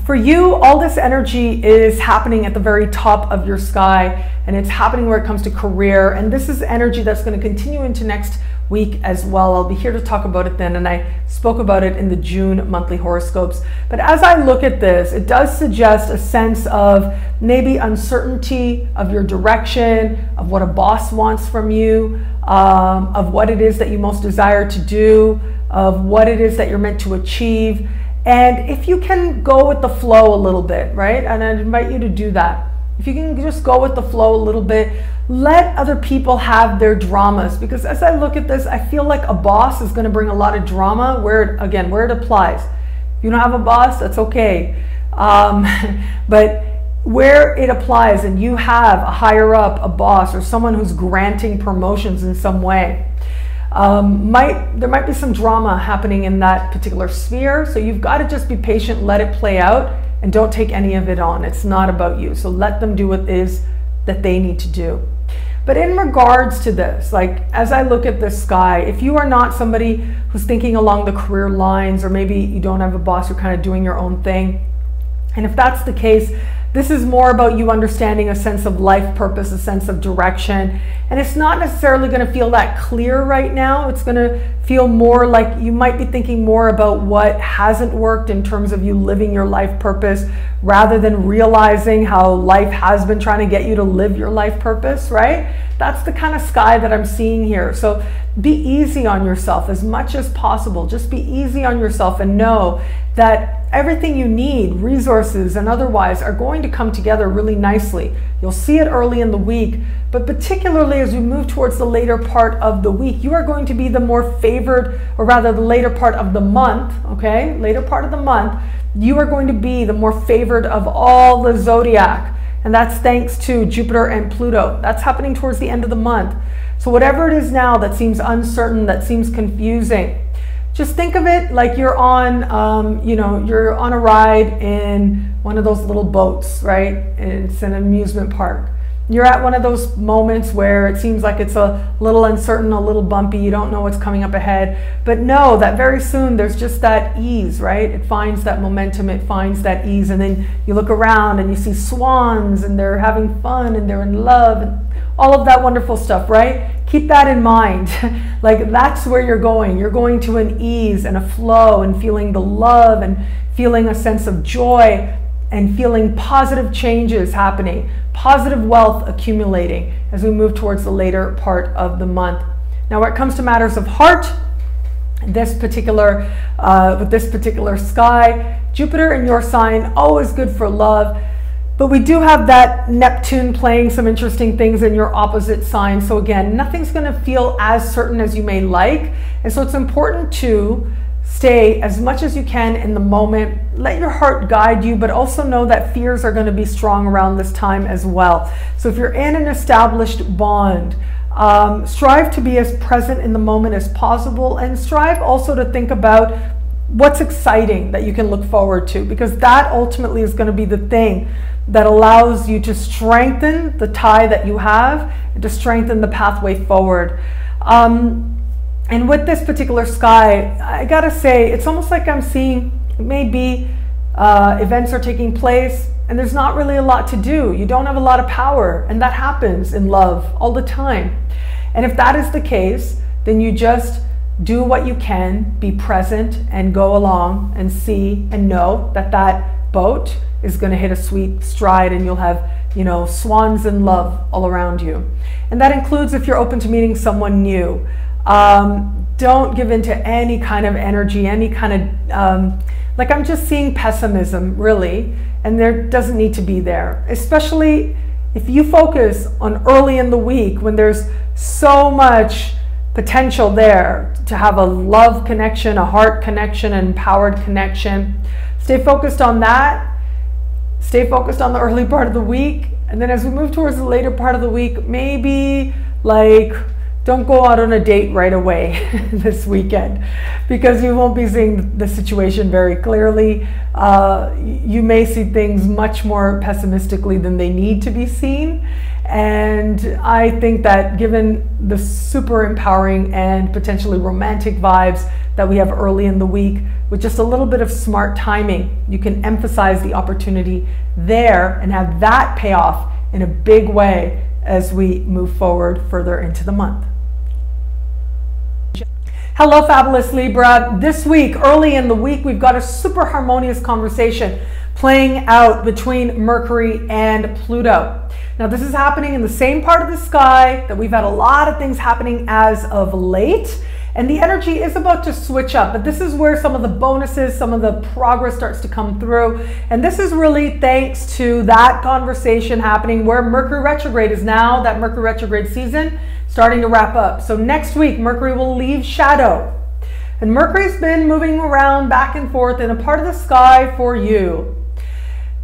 For you, all this energy is happening at the very top of your sky, and it's happening where it comes to career. And this is energy that's going to continue into next week as well. I'll be here to talk about it then, and I spoke about it in the June monthly horoscopes. But as I look at this, it does suggest a sense of maybe uncertainty of your direction, of what a boss wants from you, of what it is that you most desire to do, of what it is that you're meant to achieve. And if you can go with the flow a little bit, right? And I'd invite you to do that. If you can just go with the flow a little bit, let other people have their dramas, because as I look at this, I feel like a boss is going to bring a lot of drama where it applies. If you don't have a boss, that's okay. But where it applies and you have a higher up, a boss, or someone who's granting promotions in some way, there might be some drama happening in that particular sphere. So you've got to just be patient, let it play out, and don't take any of it on. It's not about you. So let them do what it is that they need to do. But in regards to this, like as I look at this sky, if you are not somebody who's thinking along the career lines, or maybe you don't have a boss, you're kind of doing your own thing, and if that's the case, this is more about you understanding a sense of life purpose, a sense of direction. And it's not necessarily going to feel that clear right now. It's going to feel more like you might be thinking more about what hasn't worked in terms of you living your life purpose, rather than realizing how life has been trying to get you to live your life purpose, right? That's the kind of sky that I'm seeing here. So be easy on yourself as much as possible. Just be easy on yourself and know that everything you need, resources and otherwise, are going to come together really nicely. You'll see it early in the week, but particularly as we move towards the later part of the week, you are going to be the more favored, or rather the later part of the month, okay? Later part of the month, you are going to be the more favored of all the zodiac. And that's thanks to Jupiter and Pluto. That's happening towards the end of the month. So whatever it is now that seems uncertain, that seems confusing, just think of it like you're on, you're on a ride in one of those little boats, right? It's an amusement park. You're at one of those moments where it seems like it's a little uncertain, a little bumpy, you don't know what's coming up ahead, but know that very soon there's just that ease, right? It finds that momentum, it finds that ease, and then you look around and you see swans and they're having fun and they're in love and all of that wonderful stuff, right? Keep that in mind. Like that's where you're going. You're going to an ease and a flow and feeling the love and feeling a sense of joy and feeling positive changes happening, positive wealth accumulating as we move towards the later part of the month. Now, when it comes to matters of heart, with this particular sky, Jupiter in your sign, always good for love. But we do have that Neptune playing some interesting things in your opposite sign. So again, nothing's going to feel as certain as you may like. And so it's important to stay as much as you can in the moment. Let your heart guide you, but also know that fears are going to be strong around this time as well. So if you're in an established bond, strive to be as present in the moment as possible, and strive also to think about what's exciting that you can look forward to, because that ultimately is going to be the thing that allows you to strengthen the tie that you have and to strengthen the pathway forward. And with this particular sky, I gotta say, it's almost like I'm seeing maybe events are taking place and there's not really a lot to do. You don't have a lot of power, and that happens in love all the time. And if that is the case, then you just do what you can, be present, and go along and see and know that that boat is going to hit a sweet stride, and you'll have, you know, swans in love all around you. And that includes if you're open to meeting someone new. Don't give in to any kind of energy, any kind of, like, I'm just seeing pessimism, really, and there doesn't need to be there, especially if you focus on early in the week when there's so much potential there to have a love connection, a heart connection, an empowered connection. Stay focused on that. Stay focused on the early part of the week. And then as we move towards the later part of the week, maybe like, don't go out on a date right away this weekend, because you won't be seeing the situation very clearly. You may see things much more pessimistically than they need to be seen. And I think that given the super empowering and potentially romantic vibes that we have early in the week, with just a little bit of smart timing, you can emphasize the opportunity there and have that pay off in a big way as we move forward further into the month. Hello, fabulous Libra. This week, early in the week, we've got a super harmonious conversation playing out between Mercury and Pluto. Now, this is happening in the same part of the sky that we've had a lot of things happening as of late, and the energy is about to switch up, but this is where some of the bonuses, some of the progress starts to come through. And this is really thanks to that conversation happening where Mercury retrograde is now, that Mercury retrograde season, starting to wrap up. So next week, Mercury will leave shadow. And Mercury's been moving around back and forth in a part of the sky for you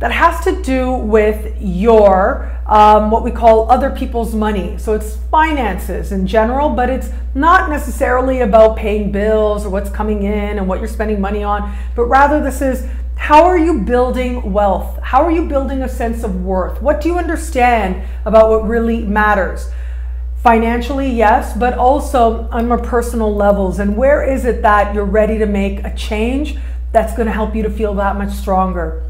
that has to do with your, what we call other people's money. So it's finances in general, but it's not necessarily about paying bills or what's coming in and what you're spending money on, but rather this is, how are you building wealth? How are you building a sense of worth? What do you understand about what really matters? Financially, yes, but also on more personal levels. And where is it that you're ready to make a change that's going to help you to feel that much stronger?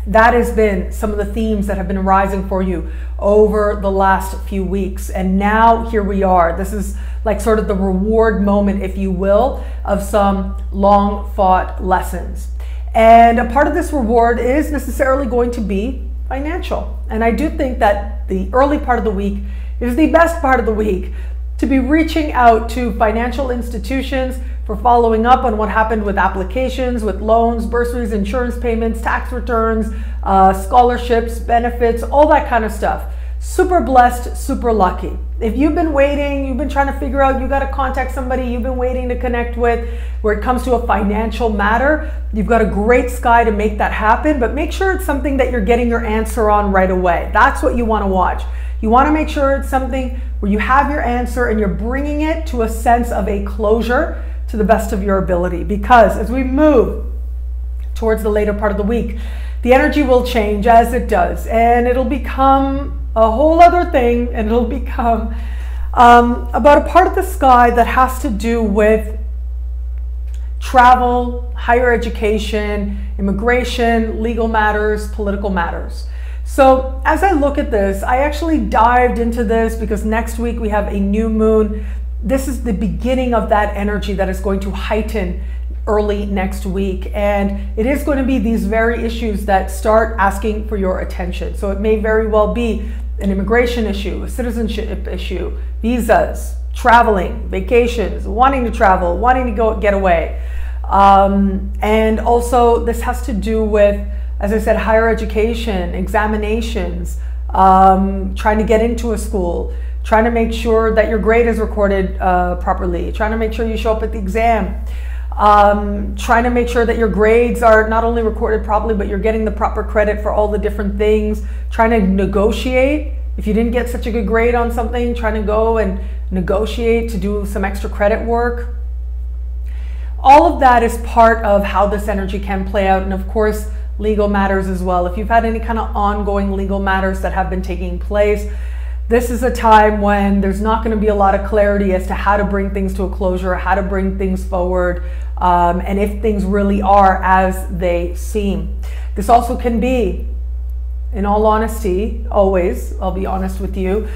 That has been some of the themes that have been arising for you over the last few weeks. And now here we are. This is like sort of the reward moment, if you will, of some long fought lessons. And a part of this reward is necessarily going to be financial. And I do think that the early part of the week is the best part of the week to be reaching out to financial institutions for following up on what happened with applications, with loans, bursaries, insurance payments, tax returns, scholarships, benefits, all that kind of stuff. Super blessed, super lucky. If you've been waiting, you've been trying to figure out, you got to contact somebody you've been waiting to connect with where it comes to a financial matter, you've got a great sky to make that happen, but make sure it's something that you're getting your answer on right away. That's what you want to watch. You want to make sure it's something where you have your answer and you're bringing it to a sense of a closure to the best of your ability. Because as we move towards the later part of the week, the energy will change as it does, and it'll become a whole other thing, and it'll become about a part of the sky that has to do with travel, higher education, immigration, legal matters, political matters. So as I look at this, I actually dived into this because next week we have a new moon. This is the beginning of that energy that is going to heighten early next week. And it is going to be these very issues that start asking for your attention. So it may very well be an immigration issue, a citizenship issue, visas, traveling, vacations, wanting to travel, wanting to go get away. And also this has to do with, as I said, higher education, examinations, trying to get into a school, trying to make sure that your grade is recorded properly, trying to make sure you show up at the exam, trying to make sure that your grades are not only recorded properly, but you're getting the proper credit for all the different things, trying to negotiate. If you didn't get such a good grade on something, trying to go and negotiate to do some extra credit work. All of that is part of how this energy can play out. And of course, legal matters as well. If you've had any kind of ongoing legal matters that have been taking place, this is a time when there's not going to be a lot of clarity as to how to bring things to a closure, how to bring things forward, and if things really are as they seem. This also can be, in all honesty, always, I'll be honest with you,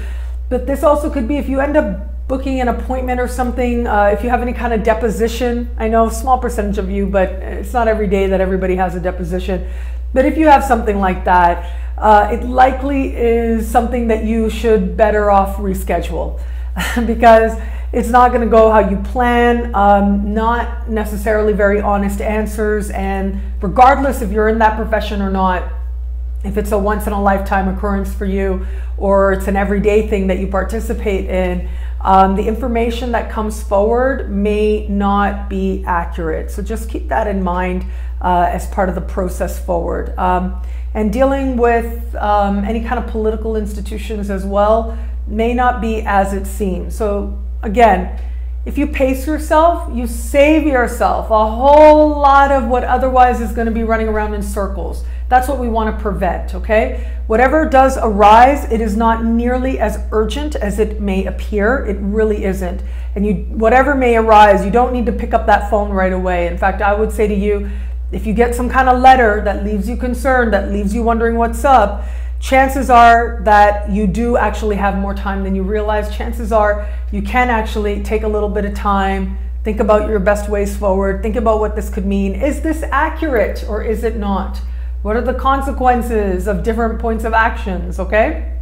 but this also could be if you end up booking an appointment or something, if you have any kind of deposition. I know a small percentage of you, but it's not every day that everybody has a deposition. But if you have something like that, it likely is something that you should better off reschedule because it's not going to go how you plan, not necessarily very honest answers. And regardless if you're in that profession or not, if it's a once in a lifetime occurrence for you or it's an everyday thing that you participate in, the information that comes forward may not be accurate. So just keep that in mind as part of the process forward. And dealing with any kind of political institutions as well may not be as it seems. So again, if you pace yourself, you save yourself a whole lot of what otherwise is going to be running around in circles. That's what we want to prevent, okay? Whatever does arise, it is not nearly as urgent as it may appear. It really isn't. And whatever may arise, you don't need to pick up that phone right away. In fact, I would say to you, if you get some kind of letter that leaves you concerned, that leaves you wondering what's up, chances are that you do actually have more time than you realize. Chances are you can actually take a little bit of time, think about your best ways forward, think about what this could mean. Is this accurate or is it not? What are the consequences of different points of actions, okay?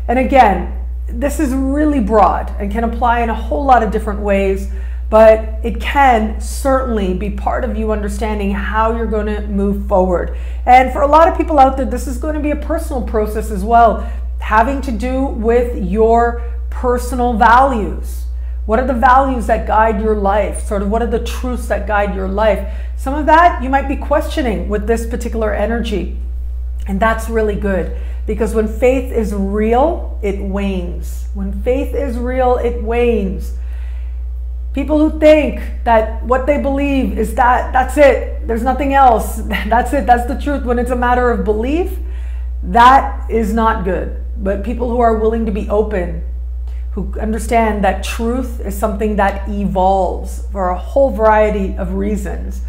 And again, this is really broad and can apply in a whole lot of different ways, but it can certainly be part of you understanding how you're going to move forward. And for a lot of people out there, this is going to be a personal process as well, having to do with your personal values. What are the values that guide your life? Sort of what are the truths that guide your life? Some of that you might be questioning with this particular energy. And that's really good because when faith is real, it wanes. When faith is real, it wanes. People who think that what they believe is that's it, there's nothing else, that's it, that's the truth, when it's a matter of belief, that is not good. But people who are willing to be open, who understand that truth is something that evolves for a whole variety of reasons.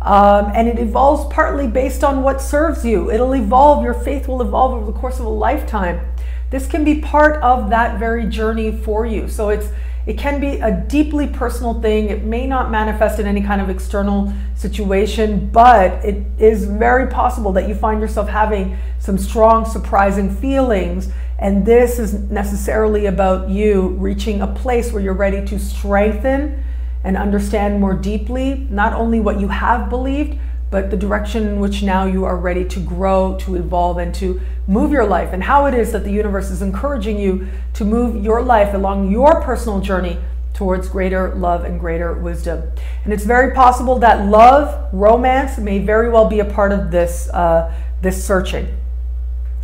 And it evolves partly based on what serves you. It'll evolve, your faith will evolve over the course of a lifetime. This can be part of that very journey for you. So it can be a deeply personal thing. It may not manifest in any kind of external situation, but it is very possible that you find yourself having some strong, surprising feelings. And this is necessarily about you reaching a place where you're ready to strengthen and understand more deeply, not only what you have believed, but the direction in which now you are ready to grow, to evolve, and to move your life, and how it is that the universe is encouraging you to move your life along your personal journey towards greater love and greater wisdom. And it's very possible that love, romance may very well be a part of this, this searching.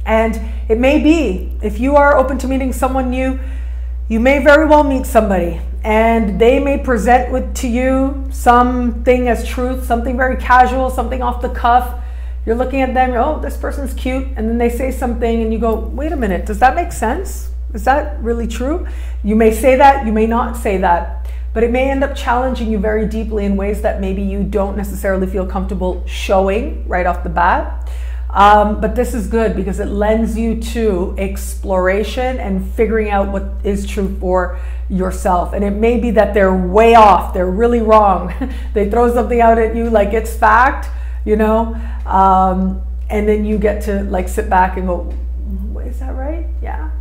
And it may be, if you are open to meeting someone new, you may very well meet somebody and they may present to you something as truth, something very casual, something off the cuff. You're looking at them, oh, this person's cute, and then they say something and you go, wait a minute, does that make sense? Is that really true? You may say that, you may not say that, but it may end up challenging you very deeply in ways that maybe you don't necessarily feel comfortable showing right off the bat. But this is good because it lends you to exploration and figuring out what is true for yourself. And it may be that they're way off, they're really wrong. They throw something out at you like it's fact, you know, and then you get to like sit back and go, is that right? Yeah.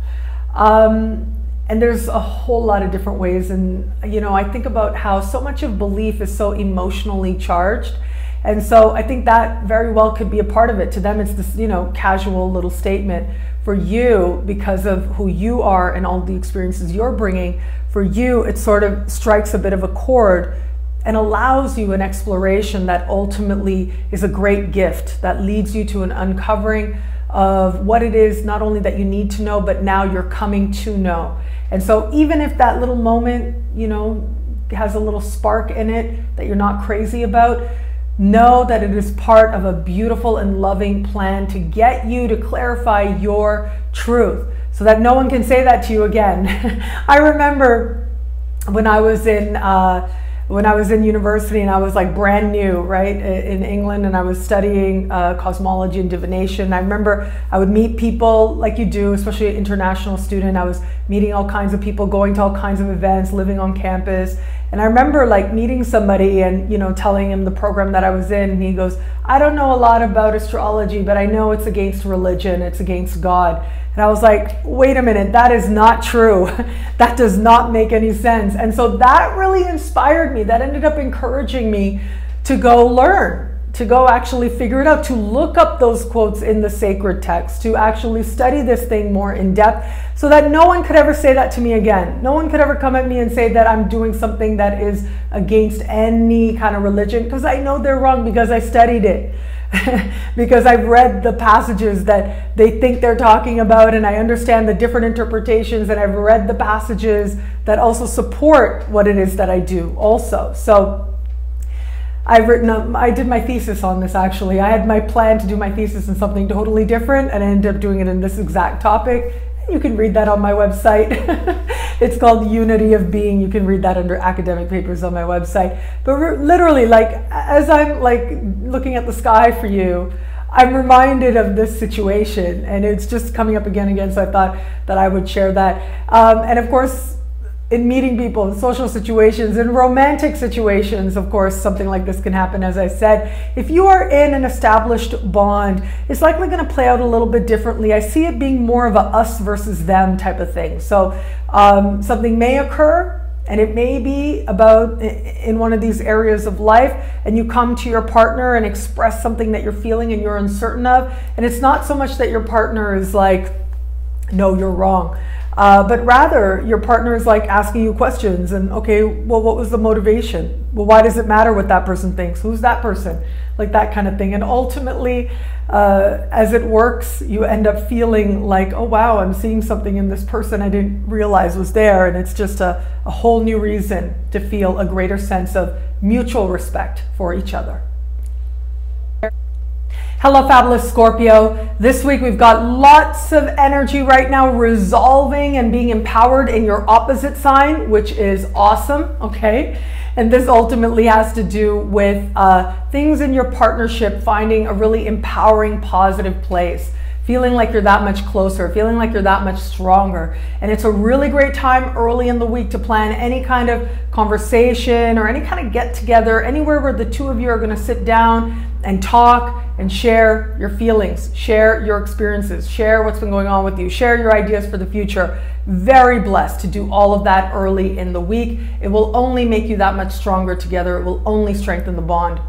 And there's a whole lot of different ways. And, you know, I think about how so much of belief is so emotionally charged. And so I think that very well could be a part of it. To them, it's this, you know, casual little statement. For you, because of who you are and all the experiences you're bringing, for you, it sort of strikes a bit of a chord and allows you an exploration that ultimately is a great gift that leads you to an uncovering of what it is, not only that you need to know, but now you're coming to know. And so even if that little moment, you know, has a little spark in it that you're not crazy about, know that it is part of a beautiful and loving plan to get you to clarify your truth so that no one can say that to you again. I remember when I was in when I was in university and I was like brand new, right, in England, and I was studying cosmology and divination. I remember I would meet people like you do, especially an international student. I was meeting all kinds of people, going to all kinds of events, living on campus. And I remember like meeting somebody and, you know, telling him the program that I was in, and he goes, I don't know a lot about astrology, but I know it's against religion, it's against God. And I was like, wait a minute, that is not true. That does not make any sense. And so that really inspired me. That ended up encouraging me to go learn, to go actually figure it out, to look up those quotes in the sacred text, to actually study this thing more in depth, so that no one could ever say that to me again. No one could ever come at me and say that I'm doing something that is against any kind of religion, because I know they're wrong, because I studied it. Because I've read the passages that they think they're talking about, and I understand the different interpretations, and I've read the passages that also support what it is that I do also. So I did my thesis on this actually. I had my plan to do my thesis on something totally different, and I ended up doing it in this exact topic. You can read that on my website. It's called Unity of Being. You can read that under academic papers on my website. But literally, like, as I'm like looking at the sky for you, I'm reminded of this situation, and it's just coming up again and again. So I thought that I would share that. And of course, in meeting people, in social situations, in romantic situations, of course, something like this can happen. As I said, if you are in an established bond, it's likely going to play out a little bit differently. I see it being more of a us versus them type of thing. So something may occur, and it may be about in one of these areas of life, and you come to your partner and express something that you're feeling and you're uncertain of, and it's not so much that your partner is like, no, you're wrong. But rather, your partner is like asking you questions and, okay, well, what was the motivation? Well, why does it matter what that person thinks? Who's that person? Like that kind of thing. And ultimately, as it works, you end up feeling like, oh, wow, I'm seeing something in this person I didn't realize was there. And it's just a whole new reason to feel a greater sense of mutual respect for each other. Hello, fabulous Scorpio. This week we've got lots of energy right now, resolving and being empowered in your opposite sign, which is awesome, okay? And this ultimately has to do with things in your partnership finding a really empowering, positive place, feeling like you're that much closer, feeling like you're that much stronger. And it's a really great time early in the week to plan any kind of conversation or any kind of get together, anywhere where the two of you are going to sit down and talk and share your feelings, share your experiences, share what's been going on with you, share your ideas for the future. Very blessed to do all of that early in the week. It will only make you that much stronger together. It will only strengthen the bond.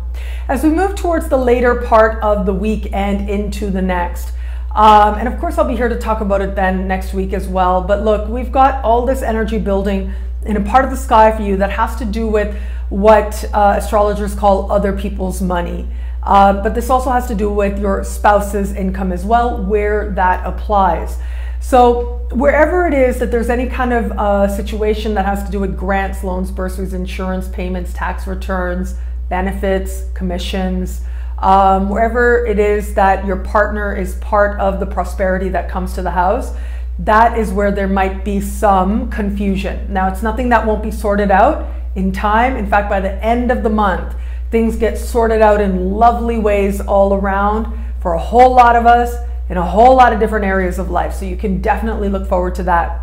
As we move towards the later part of the week and into the next, and of course I'll be here to talk about it then next week as well. But look, we've got all this energy building in a part of the sky for you that has to do with what astrologers call other people's money. But this also has to do with your spouse's income as well, where that applies. So wherever it is that there's any kind of situation that has to do with grants, loans, bursaries, insurance, payments, tax returns, benefits, commissions, wherever it is that your partner is part of the prosperity that comes to the house, that is where there might be some confusion. Now, it's nothing that won't be sorted out in time. In fact, by the end of the month, things get sorted out in lovely ways all around for a whole lot of us in a whole lot of different areas of life. So you can definitely look forward to that.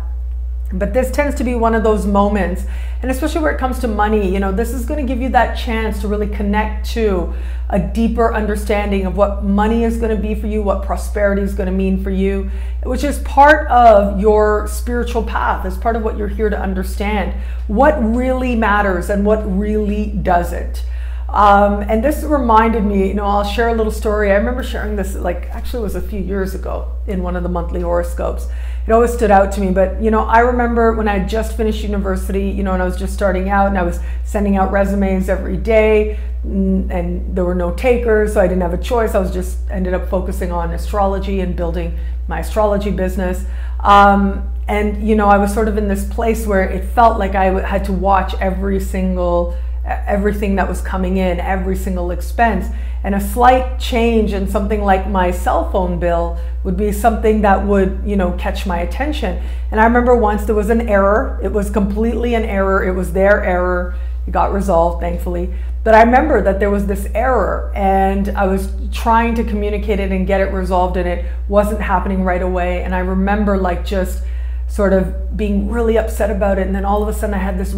But this tends to be one of those moments, and especially where it comes to money, you know, this is going to give you that chance to really connect to a deeper understanding of what money is going to be for you, what prosperity is going to mean for you, which is part of your spiritual path. It's part of what you're here to understand, what really matters and what really doesn't. And this reminded me, you know, I'll share a little story. I remember sharing this, like, actually it was a few years ago in one of the monthly horoscopes. It always stood out to me, but, you know, I remember when I had just finished university, you know, and I was just starting out and I was sending out resumes every day and there were no takers, so I didn't have a choice. I was just ended up focusing on astrology and building my astrology business. And, you know, I was sort of in this place where it felt like I had to watch everything that was coming in, every single expense, and a slight change in something like my cell phone bill would be something that would, you know, catch my attention. And I remember once there was an error. It was completely an error. It was their error. It got resolved, thankfully. But I remember that there was this error, and I was trying to communicate it and get it resolved, and it wasn't happening right away. And I remember like just sort of being really upset about it. And then all of a sudden I had this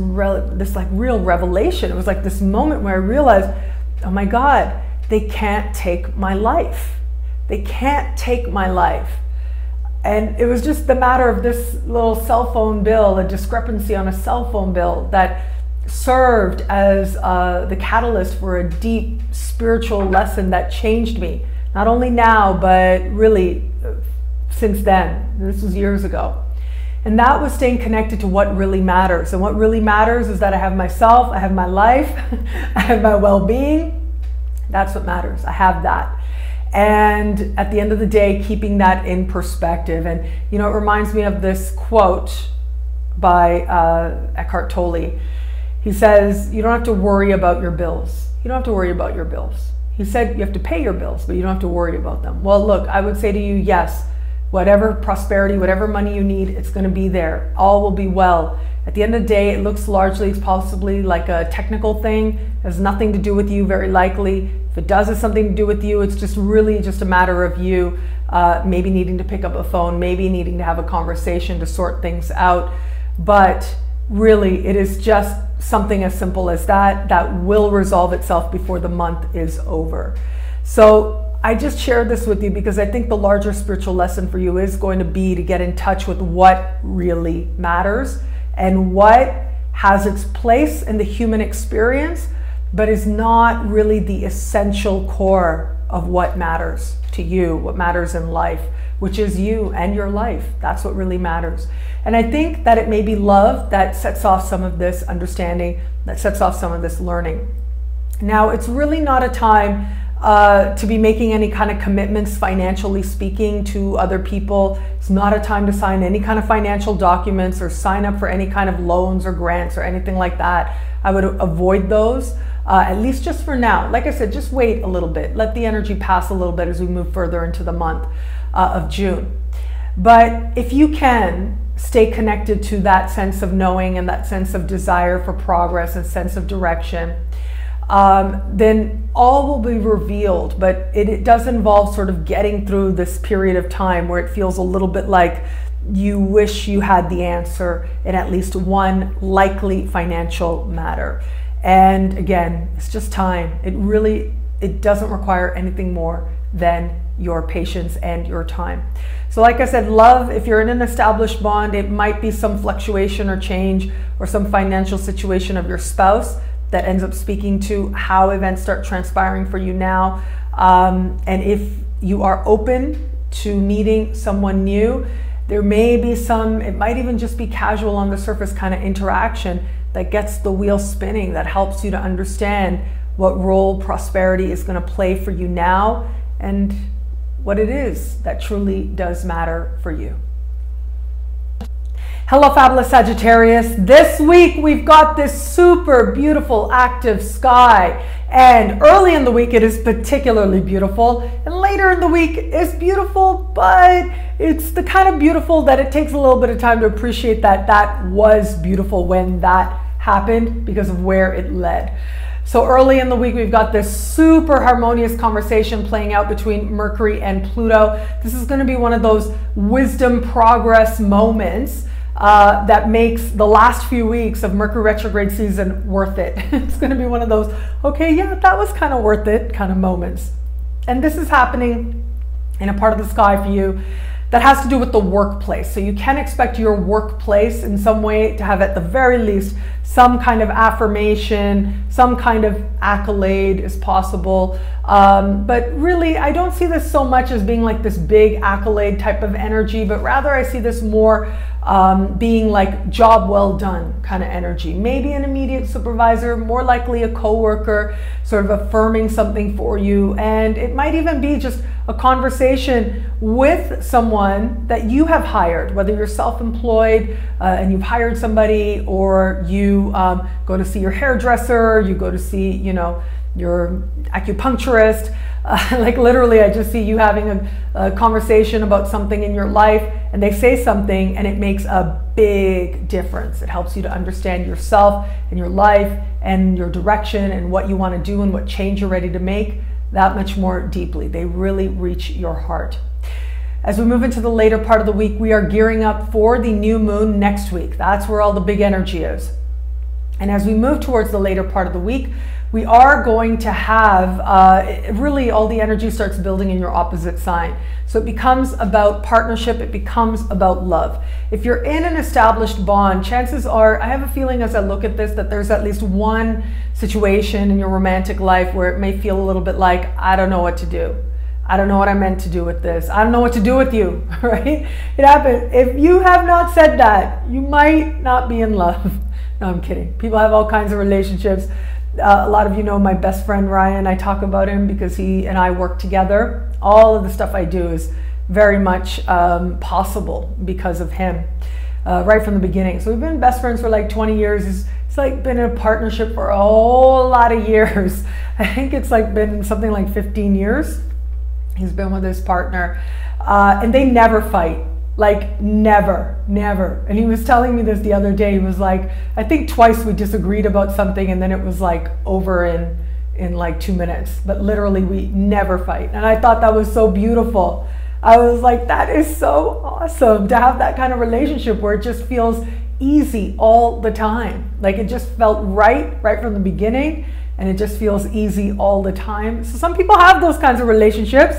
like real revelation. It was like this moment where I realized, oh my God, they can't take my life. They can't take my life. And it was just the matter of this little cell phone bill, a discrepancy on a cell phone bill that served as the catalyst for a deep spiritual lesson that changed me. Not only now, but really since then. This was years ago. And that was staying connected to what really matters. And what really matters is that I have myself, I have my life, I have my well-being. That's what matters. I have that. And at the end of the day, keeping that in perspective. And, you know, it reminds me of this quote by Eckhart Tolle. He says, you don't have to worry about your bills. You don't have to worry about your bills. He said you have to pay your bills, but you don't have to worry about them. Well, look, I would say to you, yes, whatever prosperity, whatever money you need, it's going to be there. All will be well. At the end of the day, it looks largely, it's possibly like a technical thing. It has nothing to do with you, very likely. If it does have something to do with you, it's just really just a matter of you maybe needing to pick up a phone, maybe needing to have a conversation to sort things out. But really, it is just something as simple as that that will resolve itself before the month is over. So I just shared this with you because I think the larger spiritual lesson for you is going to be to get in touch with what really matters and what has its place in the human experience, but is not really the essential core of what matters to you, what matters in life, which is you and your life. That's what really matters. And I think that it may be love that sets off some of this understanding, that sets off some of this learning. Now, it's really not a time to be making any kind of commitments, financially speaking, to other people. It's not a time to sign any kind of financial documents or sign up for any kind of loans or grants or anything like that. I would avoid those, at least just for now. Like I said, just wait a little bit. Let the energy pass a little bit as we move further into the month of June. But if you can stay connected to that sense of knowing and that sense of desire for progress and sense of direction, then all will be revealed. But it does involve sort of getting through this period of time where it feels a little bit like you wish you had the answer in at least one likely financial matter. And again, it's just time. It doesn't require anything more than your patience and your time. So like I said, love, if you're in an established bond, it might be some fluctuation or change or some financial situation of your spouse that ends up speaking to how events start transpiring for you now. And if you are open to meeting someone new, there may be some, it might even just be casual on the surface kind of interaction that gets the wheel spinning, that helps you to understand what role prosperity is going to play for you now and what it is that truly does matter for you. Hello, fabulous Sagittarius. This week we've got this super beautiful active sky, and early in the week it is particularly beautiful, and later in the week it's beautiful, but it's the kind of beautiful that it takes a little bit of time to appreciate that that was beautiful when that happened because of where it led. So early in the week, we've got this super harmonious conversation playing out between Mercury and Pluto. This is going to be one of those wisdom progress moments that makes the last few weeks of Mercury retrograde season worth it. It's going to be one of those, okay, yeah, that was kind of worth it kind of moments. And this is happening in a part of the sky for you that has to do with the workplace. So you can expect your workplace in some way to have, at the very least, some kind of affirmation, some kind of accolade is possible. But really, I don't see this so much as being like this big accolade type of energy, but rather I see this more being like job well done kind of energy. Maybe an immediate supervisor, more likely a coworker, sort of affirming something for you. And it might even be just a conversation with someone that you have hired, whether you're self-employed and you've hired somebody, or you go to see your hairdresser, you go to see, you know, your acupuncturist. Like literally, I just see you having a conversation about something in your life, and they say something and it makes a big difference. It helps you to understand yourself and your life and your direction and what you want to do and what change you're ready to make that much more deeply. They really reach your heart. As we move into the later part of the week, we are gearing up for the new moon next week. That's where all the big energy is. And as we move towards the later part of the week, we are going to have, really all the energy starts building in your opposite sign. So it becomes about partnership, it becomes about love. If you're in an established bond, chances are, I have a feeling as I look at this, that there's at least one situation in your romantic life where it may feel a little bit like, I don't know what to do. I don't know what I meant to do with this. I don't know what to do with you, right? It happens. If you have not said that, you might not be in love. No, I'm kidding. People have all kinds of relationships. A lot of you know my best friend Ryan. I talk about him because he and I work together. All of the stuff I do is very much possible because of him, right from the beginning. So we've been best friends for like 20 years. It's like been in a partnership for a whole lot of years. I think it's like been something like 15 years. He's been with his partner, and they never fight. Like never. And he was telling me this the other day. He was like, I think twice we disagreed about something and then it was like over in like 2 minutes, but literally we never fight. And I thought that was so beautiful. I was like, that is so awesome to have that kind of relationship where it just feels easy all the time. Like it just felt right from the beginning, and it just feels easy all the time. So some people have those kinds of relationships,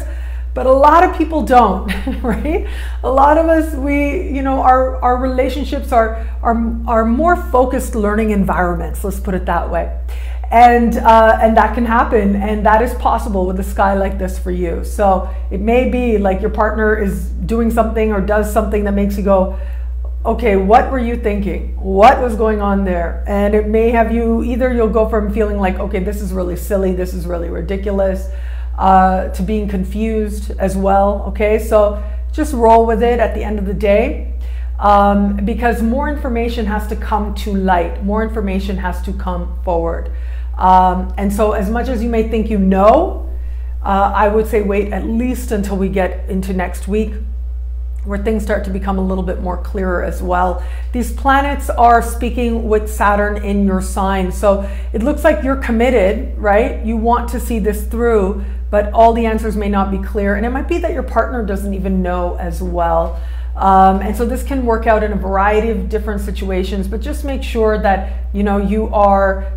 but a lot of people don't, right? A lot of us, our relationships are more focused learning environments, let's put it that way. And that can happen, and that is possible with a sky like this for you. So it may be like your partner is doing something or does something that makes you go, okay, what were you thinking? What was going on there? And it may have you, either you'll go from feeling like, okay, this is really silly, this is really ridiculous, to being confused as well. Okay, so just roll with it at the end of the day, because more information has to come to light, more information has to come forward. And so as much as you may think you know, I would say wait at least until we get into next week, where things start to become a little bit more clearer as well. These planets are speaking with Saturn in your sign. So it looks like you're committed, right? You want to see this through, but all the answers may not be clear. And it might be that your partner doesn't even know as well. And so this can work out in a variety of different situations, but just make sure that, you are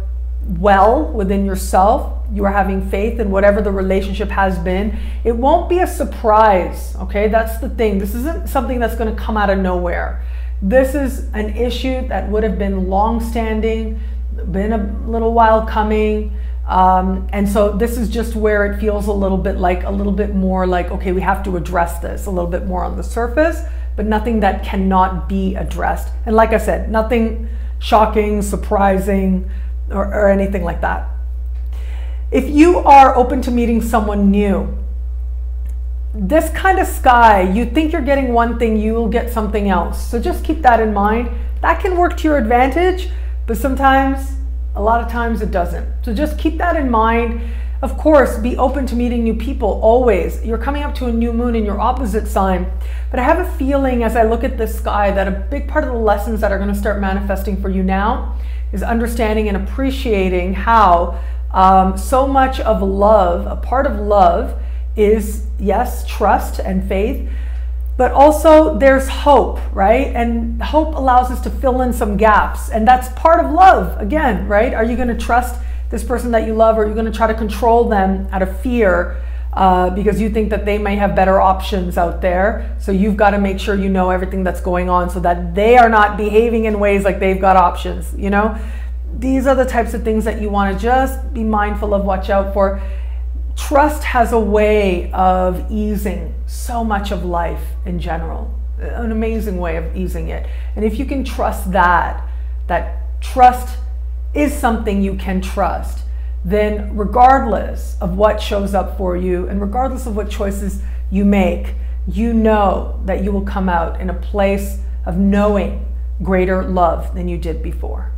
well within yourself. You are having faith in whatever the relationship has been. It won't be a surprise, okay? That's the thing. This isn't something that's going to come out of nowhere. This is an issue that would have been long-standing, been a little while coming. And so this is just where it feels a little bit more like, okay, we have to address this a little bit more on the surface, but nothing that cannot be addressed. And like I said, nothing shocking, surprising, or anything like that. If you are open to meeting someone new, this kind of sky, you think you're getting one thing, you will get something else. So just keep that in mind. That can work to your advantage, but sometimes, a lot of times it doesn't. So just keep that in mind. Of course, be open to meeting new people, always. You're coming up to a new moon in your opposite sign, but I have a feeling as I look at this sky that a big part of the lessons that are going to start manifesting for you now is understanding and appreciating how so much of love, a part of love is, yes, trust and faith, but also there's hope, right? And hope allows us to fill in some gaps, and that's part of love, again, right? Are you going to trust this person that you love, or are you going to try to control them out of fear because you think that they may have better options out there? So you've got to make sure you know everything that's going on so that they are not behaving in ways like they've got options, These are the types of things that you want to just be mindful of, watch out for. Trust has a way of easing so much of life in general, an amazing way of easing it. And if you can trust that trust is something you can trust, then regardless of what shows up for you and regardless of what choices you make, you know that you will come out in a place of knowing greater love than you did before.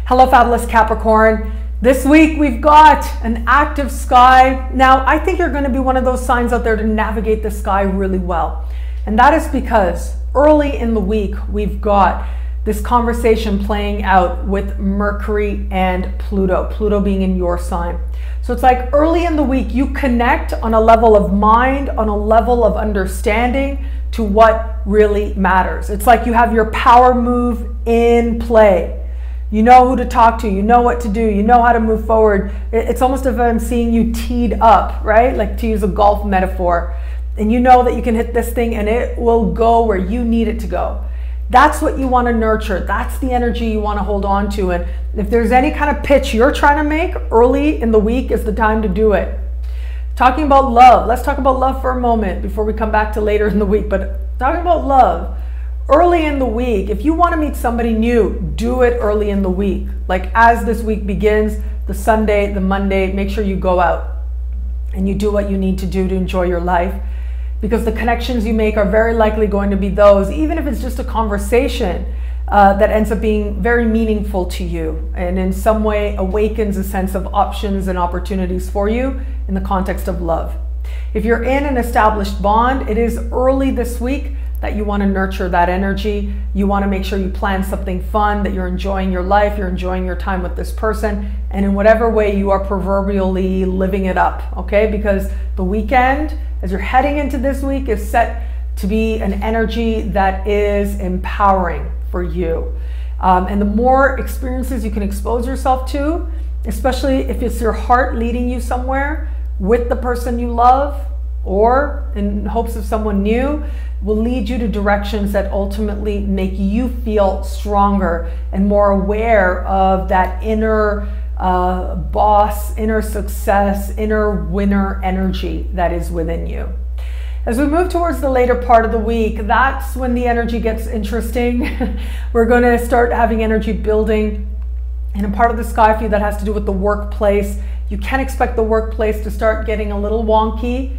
Hello, fabulous Capricorn. This week we've got an active sky. Now, I think you're going to be one of those signs out there to navigate the sky really well. And that is because early in the week we've got this conversation playing out with Mercury and Pluto, Pluto being in your sign. So it's like early in the week you connect on a level of mind, on a level of understanding to what really matters. It's like you have your power move in play. You know who to talk to, you know what to do, you know how to move forward. It's almost as if I'm seeing you teed up, right? Like, to use a golf metaphor. And you know that you can hit this thing and it will go where you need it to go. That's what you want to nurture. That's the energy you want to hold on to. And if there's any kind of pitch you're trying to make, early in the week is the time to do it. Talking about love, let's talk about love for a moment before we come back to later in the week. But talking about love, early in the week, if you want to meet somebody new, do it early in the week. Like, as this week begins, the Sunday, the Monday, make sure you go out and you do what you need to do to enjoy your life, because the connections you make are very likely going to be those, even if it's just a conversation that ends up being very meaningful to you and in some way awakens a sense of options and opportunities for you in the context of love. If you're in an established bond, it is early this week that you want to nurture that energy. You want to make sure you plan something fun, that you're enjoying your life, you're enjoying your time with this person, and in whatever way you are proverbially living it up, okay? Because the weekend, as you're heading into this week, is set to be an energy that is empowering for you. And the more experiences you can expose yourself to, especially if it's your heart leading you somewhere with the person you love, or in hopes of someone new, will lead you to directions that ultimately make you feel stronger and more aware of that inner boss, inner success, inner winner energy that is within you. As we move towards the later part of the week, that's when the energy gets interesting. We're going to start having energy building in a part of the sky for you that has to do with the workplace. You can expect the workplace to start getting a little wonky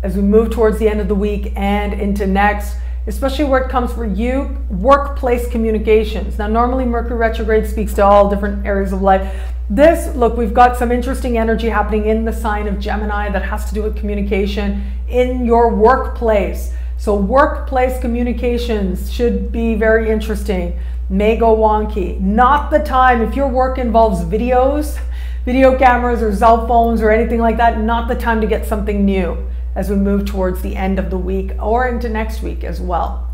as we move towards the end of the week and into next, especially where it comes for you, workplace communications. Now, normally Mercury retrograde speaks to all different areas of life. Look, we've got some interesting energy happening in the sign of Gemini that has to do with communication in your workplace. So workplace communications should be very interesting, may go wonky. Not the time, if your work involves videos, video cameras or cell phones or anything like that, not the time to get something new as we move towards the end of the week or into next week as well.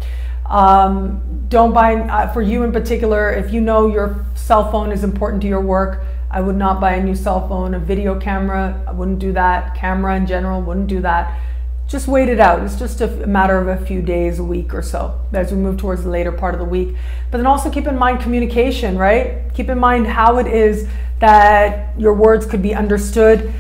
Don't buy, for you in particular, if you know your cell phone is important to your work, I would not buy a new cell phone. A video camera, I wouldn't do that. Camera in general, wouldn't do that. Just wait it out. It's just a matter of a few days, a week or so, as we move towards the later part of the week. But then also keep in mind communication, right? Keep in mind how it is that your words could be understood.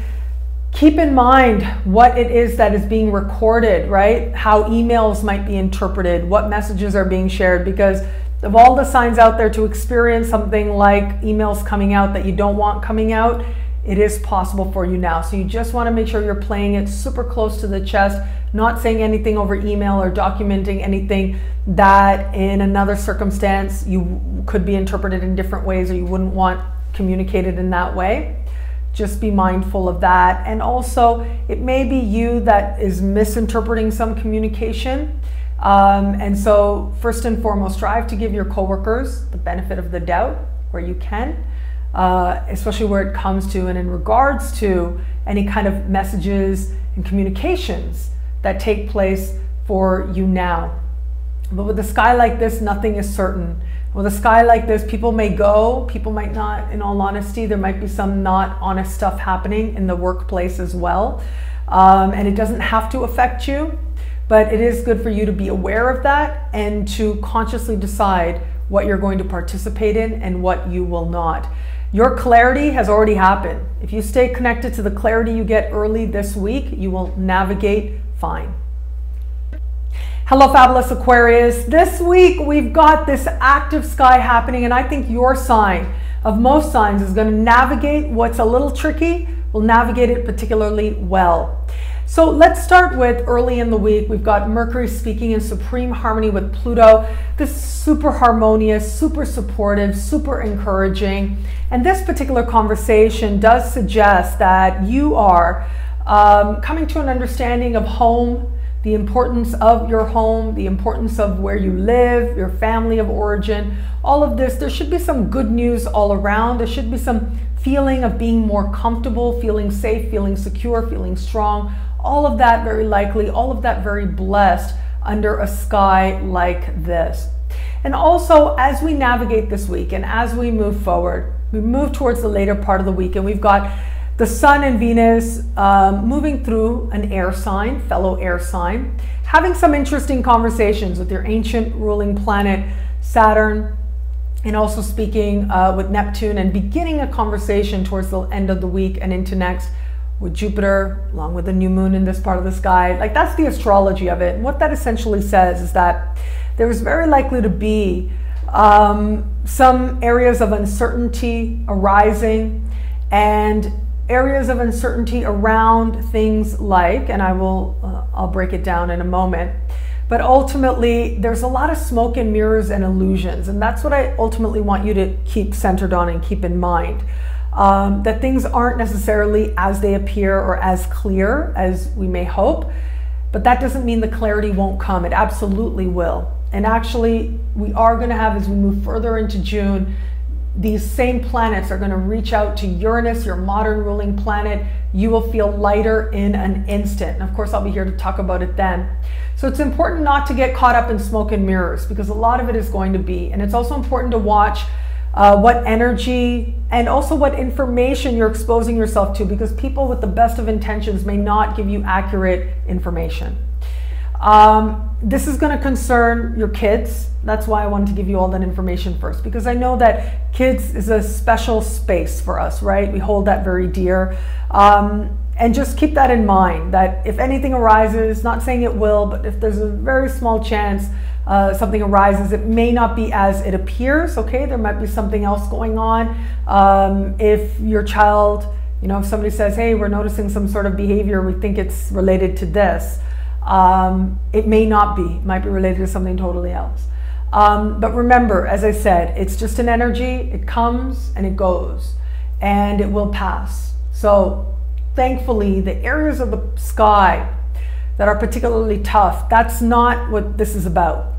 Keep in mind what it is that is being recorded, right? How emails might be interpreted, what messages are being shared, because of all the signs out there to experience something like emails coming out that you don't want coming out, it is possible for you now. So you just want to make sure you're playing it super close to the chest, not saying anything over email or documenting anything that in another circumstance you could be interpreted in different ways or you wouldn't want communicated in that way. Just be mindful of that. And also, it may be you that is misinterpreting some communication. And so first and foremost, strive to give your coworkers the benefit of the doubt where you can, especially where it comes to and in regards to any kind of messages and communications that take place for you now. But with a sky like this, nothing is certain. With a sky like this, people may go, people might not. In all honesty, there might be some not honest stuff happening in the workplace as well. And it doesn't have to affect you, but it is good for you to be aware of that and to consciously decide what you're going to participate in and what you will not. Your clarity has already happened. If you stay connected to the clarity you get early this week, you will navigate fine. Hello, fabulous Aquarius. This week we've got this active sky happening, and I think your sign of most signs is going to navigate what's a little tricky, will navigate it particularly well. So let's start with early in the week. We've got Mercury speaking in supreme harmony with Pluto. This is super harmonious, super supportive, super encouraging. And this particular conversation does suggest that you are coming to an understanding of home, the importance of your home, the importance of where you live, your family of origin, all of this. There should be some good news all around. There should be some feeling of being more comfortable, feeling safe, feeling secure, feeling strong. All of that very likely, all of that very blessed under a sky like this. And also, as we navigate this week and as we move forward, we move towards the later part of the week, and we've got the Sun and Venus moving through an air sign, fellow air sign, having some interesting conversations with your ancient ruling planet, Saturn, and also speaking with Neptune, and beginning a conversation towards the end of the week and into next with Jupiter, along with the new moon in this part of the sky. Like, that's the astrology of it. And what that essentially says is that there is very likely to be some areas of uncertainty arising, and areas of uncertainty around things like, and I'll break it down in a moment, but ultimately there's a lot of smoke and mirrors and illusions, and that's what I ultimately want you to keep centered on and keep in mind. That things aren't necessarily as they appear or as clear as we may hope, but that doesn't mean the clarity won't come. It absolutely will. And actually, we are going to have, as we move further into June, these same planets are going to reach out to Uranus, your modern ruling planet. You will feel lighter in an instant. And of course, I'll be here to talk about it then. So it's important not to get caught up in smoke and mirrors, because a lot of it is going to be. And it's also important to watch what energy and also what information you're exposing yourself to, because people with the best of intentions may not give you accurate information. This is going to concern your kids. That's why I wanted to give you all that information first, because I know that kids is a special space for us, right? We hold that very dear. And just keep that in mind, that if anything arises, not saying it will, but if there's a very small chance something arises, it may not be as it appears, okay? There might be something else going on. If your child, you know, if somebody says, hey, we're noticing some sort of behavior, we think it's related to this, it may not be. It might be related to something totally else. But remember, as I said, it's just an energy. It comes and it goes, and it will pass. So thankfully, the areas of the sky that are particularly tough, that's not what this is about.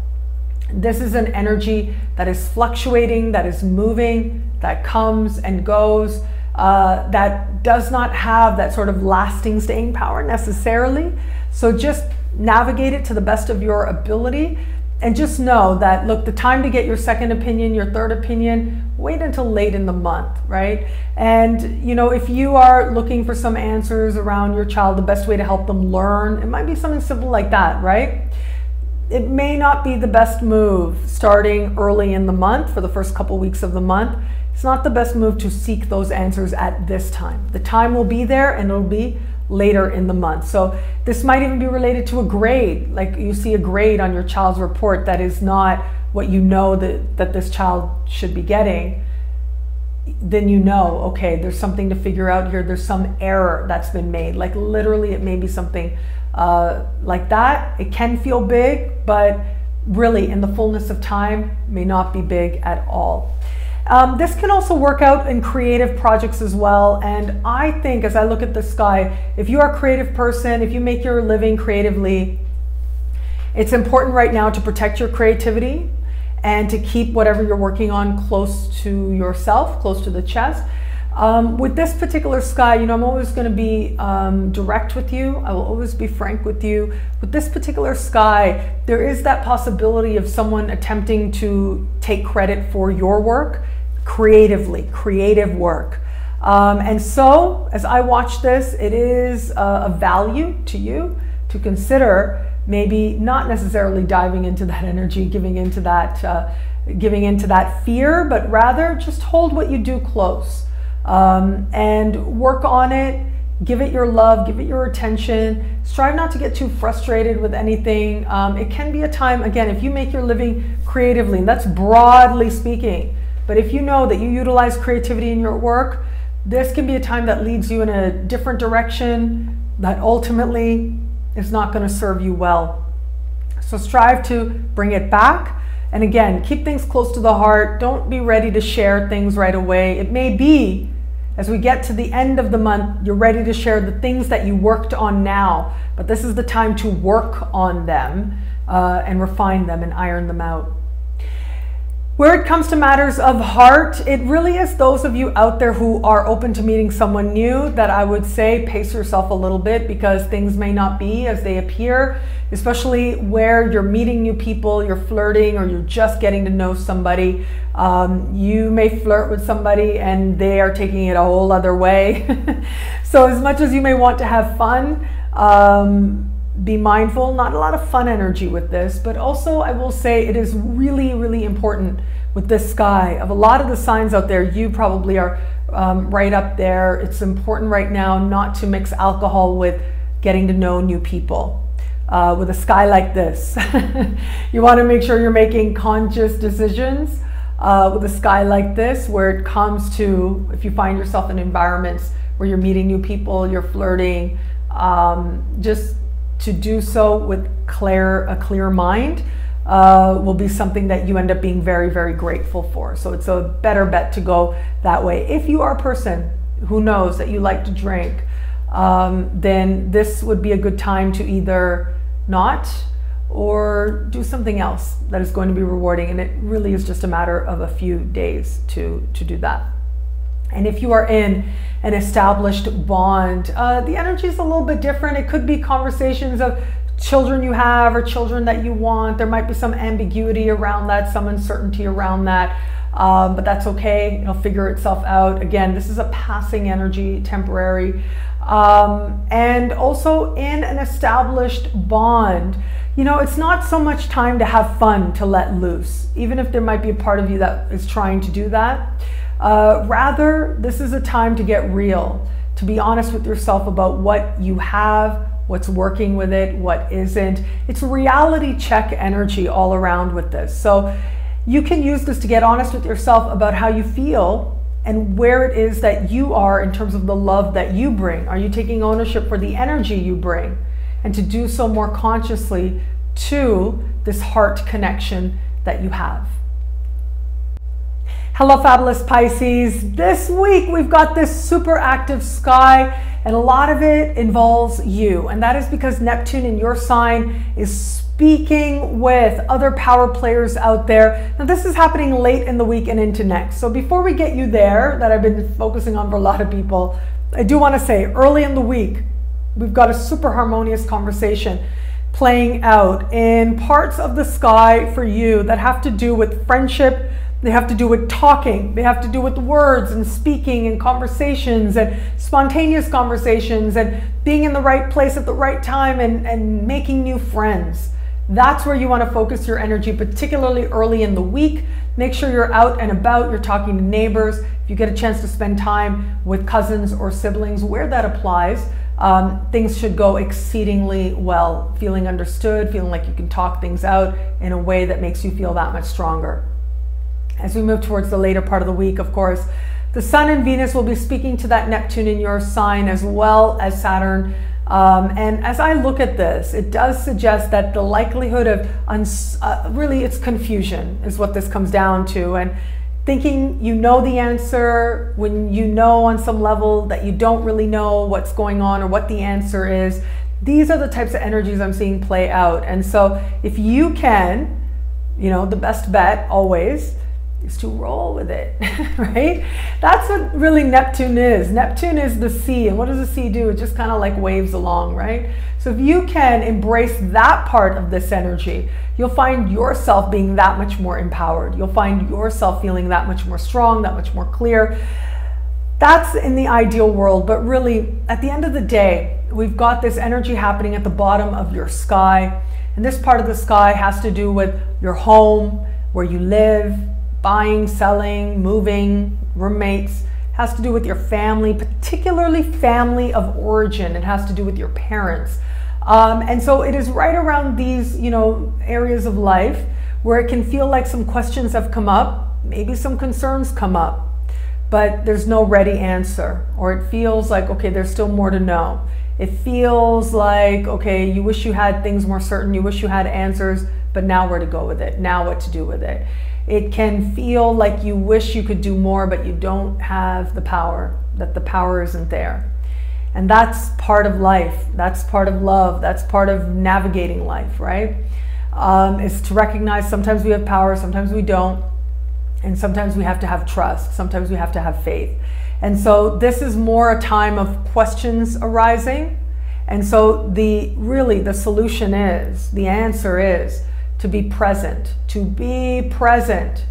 This is an energy that is fluctuating, that is moving, that comes and goes, that does not have that sort of lasting staying power necessarily. So just navigate it to the best of your ability, and just know that, look, the time to get your second opinion, your third opinion, wait until late in the month, right? And, you know, if you are looking for some answers around your child, the best way to help them learn, it might be something simple like that, right? It may not be the best move starting early in the month for the first couple weeks of the month. It's not the best move to seek those answers at this time. The time will be there, and it'll be later in the month. So this might even be related to a grade. Like, you see a grade on your child's report that is not what you know that this child should be getting, then you know, okay, there's something to figure out here. There's some error that's been made. Like, literally, it may be something like that. It can feel big, but really in the fullness of time may not be big at all. This can also work out in creative projects as well. And I think, as I look at the sky, if you are a creative person, if you make your living creatively, it's important right now to protect your creativity and to keep whatever you're working on close to yourself, close to the chest. With this particular sky, you know, I'm always going to be direct with you. I will always be frank with you. With this particular sky, there is that possibility of someone attempting to take credit for your work creatively, creative work. And so, as I watch this, it is a value to you to consider maybe not necessarily diving into that energy, giving into that fear, but rather just hold what you do close. And work on it, give it your love, give it your attention. Strive not to get too frustrated with anything. It can be a time, again, if you make your living creatively, and that's broadly speaking, but if you know that you utilize creativity in your work, this can be a time that leads you in a different direction, that ultimately is not going to serve you well. So strive to bring it back. And again, keep things close to the heart. Don't be ready to share things right away. It may be, as we get to the end of the month, you're ready to share the things that you worked on now, but this is the time to work on them and refine them and iron them out. Where it comes to matters of heart, it really is those of you out there who are open to meeting someone new that I would say pace yourself a little bit, because things may not be as they appear, especially where you're meeting new people, you're flirting, or you're just getting to know somebody. You may flirt with somebody and they are taking it a whole other way. So as much as you may want to have fun, be mindful, not a lot of fun energy with this, but also I will say it is really, really important with this sky. Of a lot of the signs out there, you probably are right up there. It's important right now not to mix alcohol with getting to know new people. With a sky like this, you want to make sure you're making conscious decisions with a sky like this, where it comes to, if you find yourself in environments where you're meeting new people, you're flirting, just to do so with a clear mind will be something that you end up being very, very grateful for. So it's a better bet to go that way. If you are a person who knows that you like to drink, then this would be a good time to either not or do something else that is going to be rewarding. And it really is just a matter of a few days to do that. And if you are in an established bond, the energy is a little bit different. It could be conversations of children you have or children that you want. There might be some ambiguity around that, some uncertainty around that, but that's okay. It'll figure itself out. Again, this is a passing energy, temporary. And also in an established bond, you know, it's not so much time to have fun, to let loose, even if there might be a part of you that is trying to do that. Rather, this is a time to get real, to be honest with yourself about what you have, what's working with it, what isn't. It's reality check energy all around with this. So you can use this to get honest with yourself about how you feel and where it is that you are in terms of the love that you bring. Are you taking ownership for the energy you bring? And to do so more consciously to this heart connection that you have. Hello, fabulous Pisces. This week we've got this super active sky, and a lot of it involves you. And that is because Neptune in your sign is speaking with other power players out there. Now this is happening late in the week and into next. So before we get you there, that I've been focusing on for a lot of people, I do want to say early in the week, we've got a super harmonious conversation playing out in parts of the sky for you that have to do with friendship. They have to do with talking. They have to do with words and speaking and conversations and spontaneous conversations and being in the right place at the right time and making new friends. That's where you want to focus your energy, particularly early in the week. Make sure you're out and about, you're talking to neighbors. If you get a chance to spend time with cousins or siblings, where that applies, things should go exceedingly well. Feeling understood, feeling like you can talk things out in a way that makes you feel that much stronger. As we move towards the later part of the week, of course, the Sun and Venus will be speaking to that Neptune in your sign, as well as Saturn. And as I look at this, it does suggest that the likelihood of really it's confusion is what this comes down to. And thinking you know the answer when you know on some level that you don't really know what's going on or what the answer is. These are the types of energies I'm seeing play out. And so if you can, you know, the best bet always is to roll with it, right? That's what really Neptune is. Neptune is the sea, and what does the sea do? It just kind of like waves along, right? So if you can embrace that part of this energy, you'll find yourself being that much more empowered. You'll find yourself feeling that much more strong, that much more clear. That's in the ideal world, but really, at the end of the day, we've got this energy happening at the bottom of your sky, and this part of the sky has to do with your home, where you live, buying, selling, moving, roommates. Has to do with your family, particularly family of origin. It has to do with your parents. And so it is right around these, you know, areas of life where it can feel like some questions have come up, maybe some concerns come up, but there's no ready answer, or it feels like, okay, there's still more to know. It feels like, okay, you wish you had things more certain, you wish you had answers, but now where to go with it, now what to do with it. It can feel like you wish you could do more, but you don't have the power, that the power isn't there. And that's part of life, that's part of love, that's part of navigating life, right? Is to recognize sometimes we have power, sometimes we don't, and sometimes we have to have trust, sometimes we have to have faith. And so this is more a time of questions arising. And so really the solution is, the answer is to be present, to be present.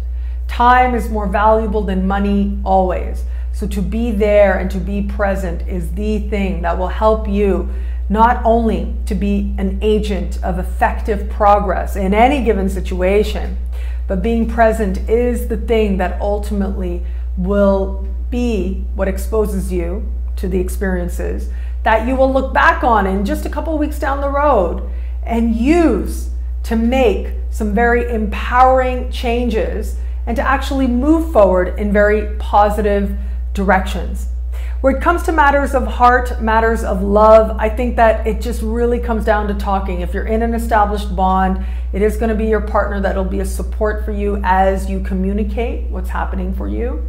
Time is more valuable than money always. So to be there and to be present is the thing that will help you not only to be an agent of effective progress in any given situation, but being present is the thing that ultimately will be what exposes you to the experiences that you will look back on in just a couple of weeks down the road and use to make some very empowering changes and to actually move forward in very positive directions. Where it comes to matters of heart, matters of love, I think that it just really comes down to talking. If you're in an established bond, it is going to be your partner that'll be a support for you as you communicate what's happening for you.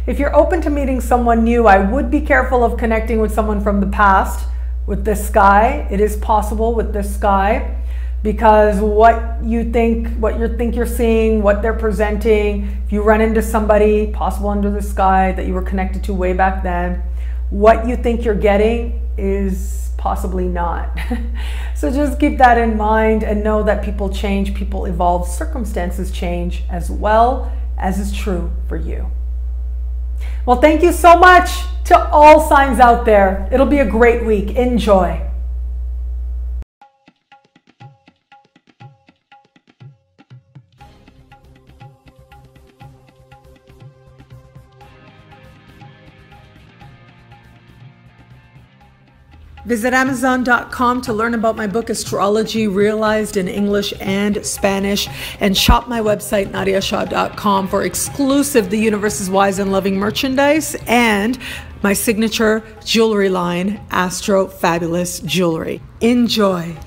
If you're open to meeting someone new, I would be careful of connecting with someone from the past. With this sky, it is possible with this sky, because what you think you're seeing, what they're presenting, if you run into somebody possible under the sky that you were connected to way back then, what you think you're getting is possibly not. So just keep that in mind and know that people change, people evolve, circumstances change as well, as is true for you. Well, thank you so much to all signs out there. It'll be a great week. Enjoy. Visit Amazon.com to learn about my book, Astrology, realized in English and Spanish, and shop my website, NadiyaShah.com, for exclusive The Universe is Wise and Loving merchandise and my signature jewelry line, Astro Fabulous Jewelry. Enjoy.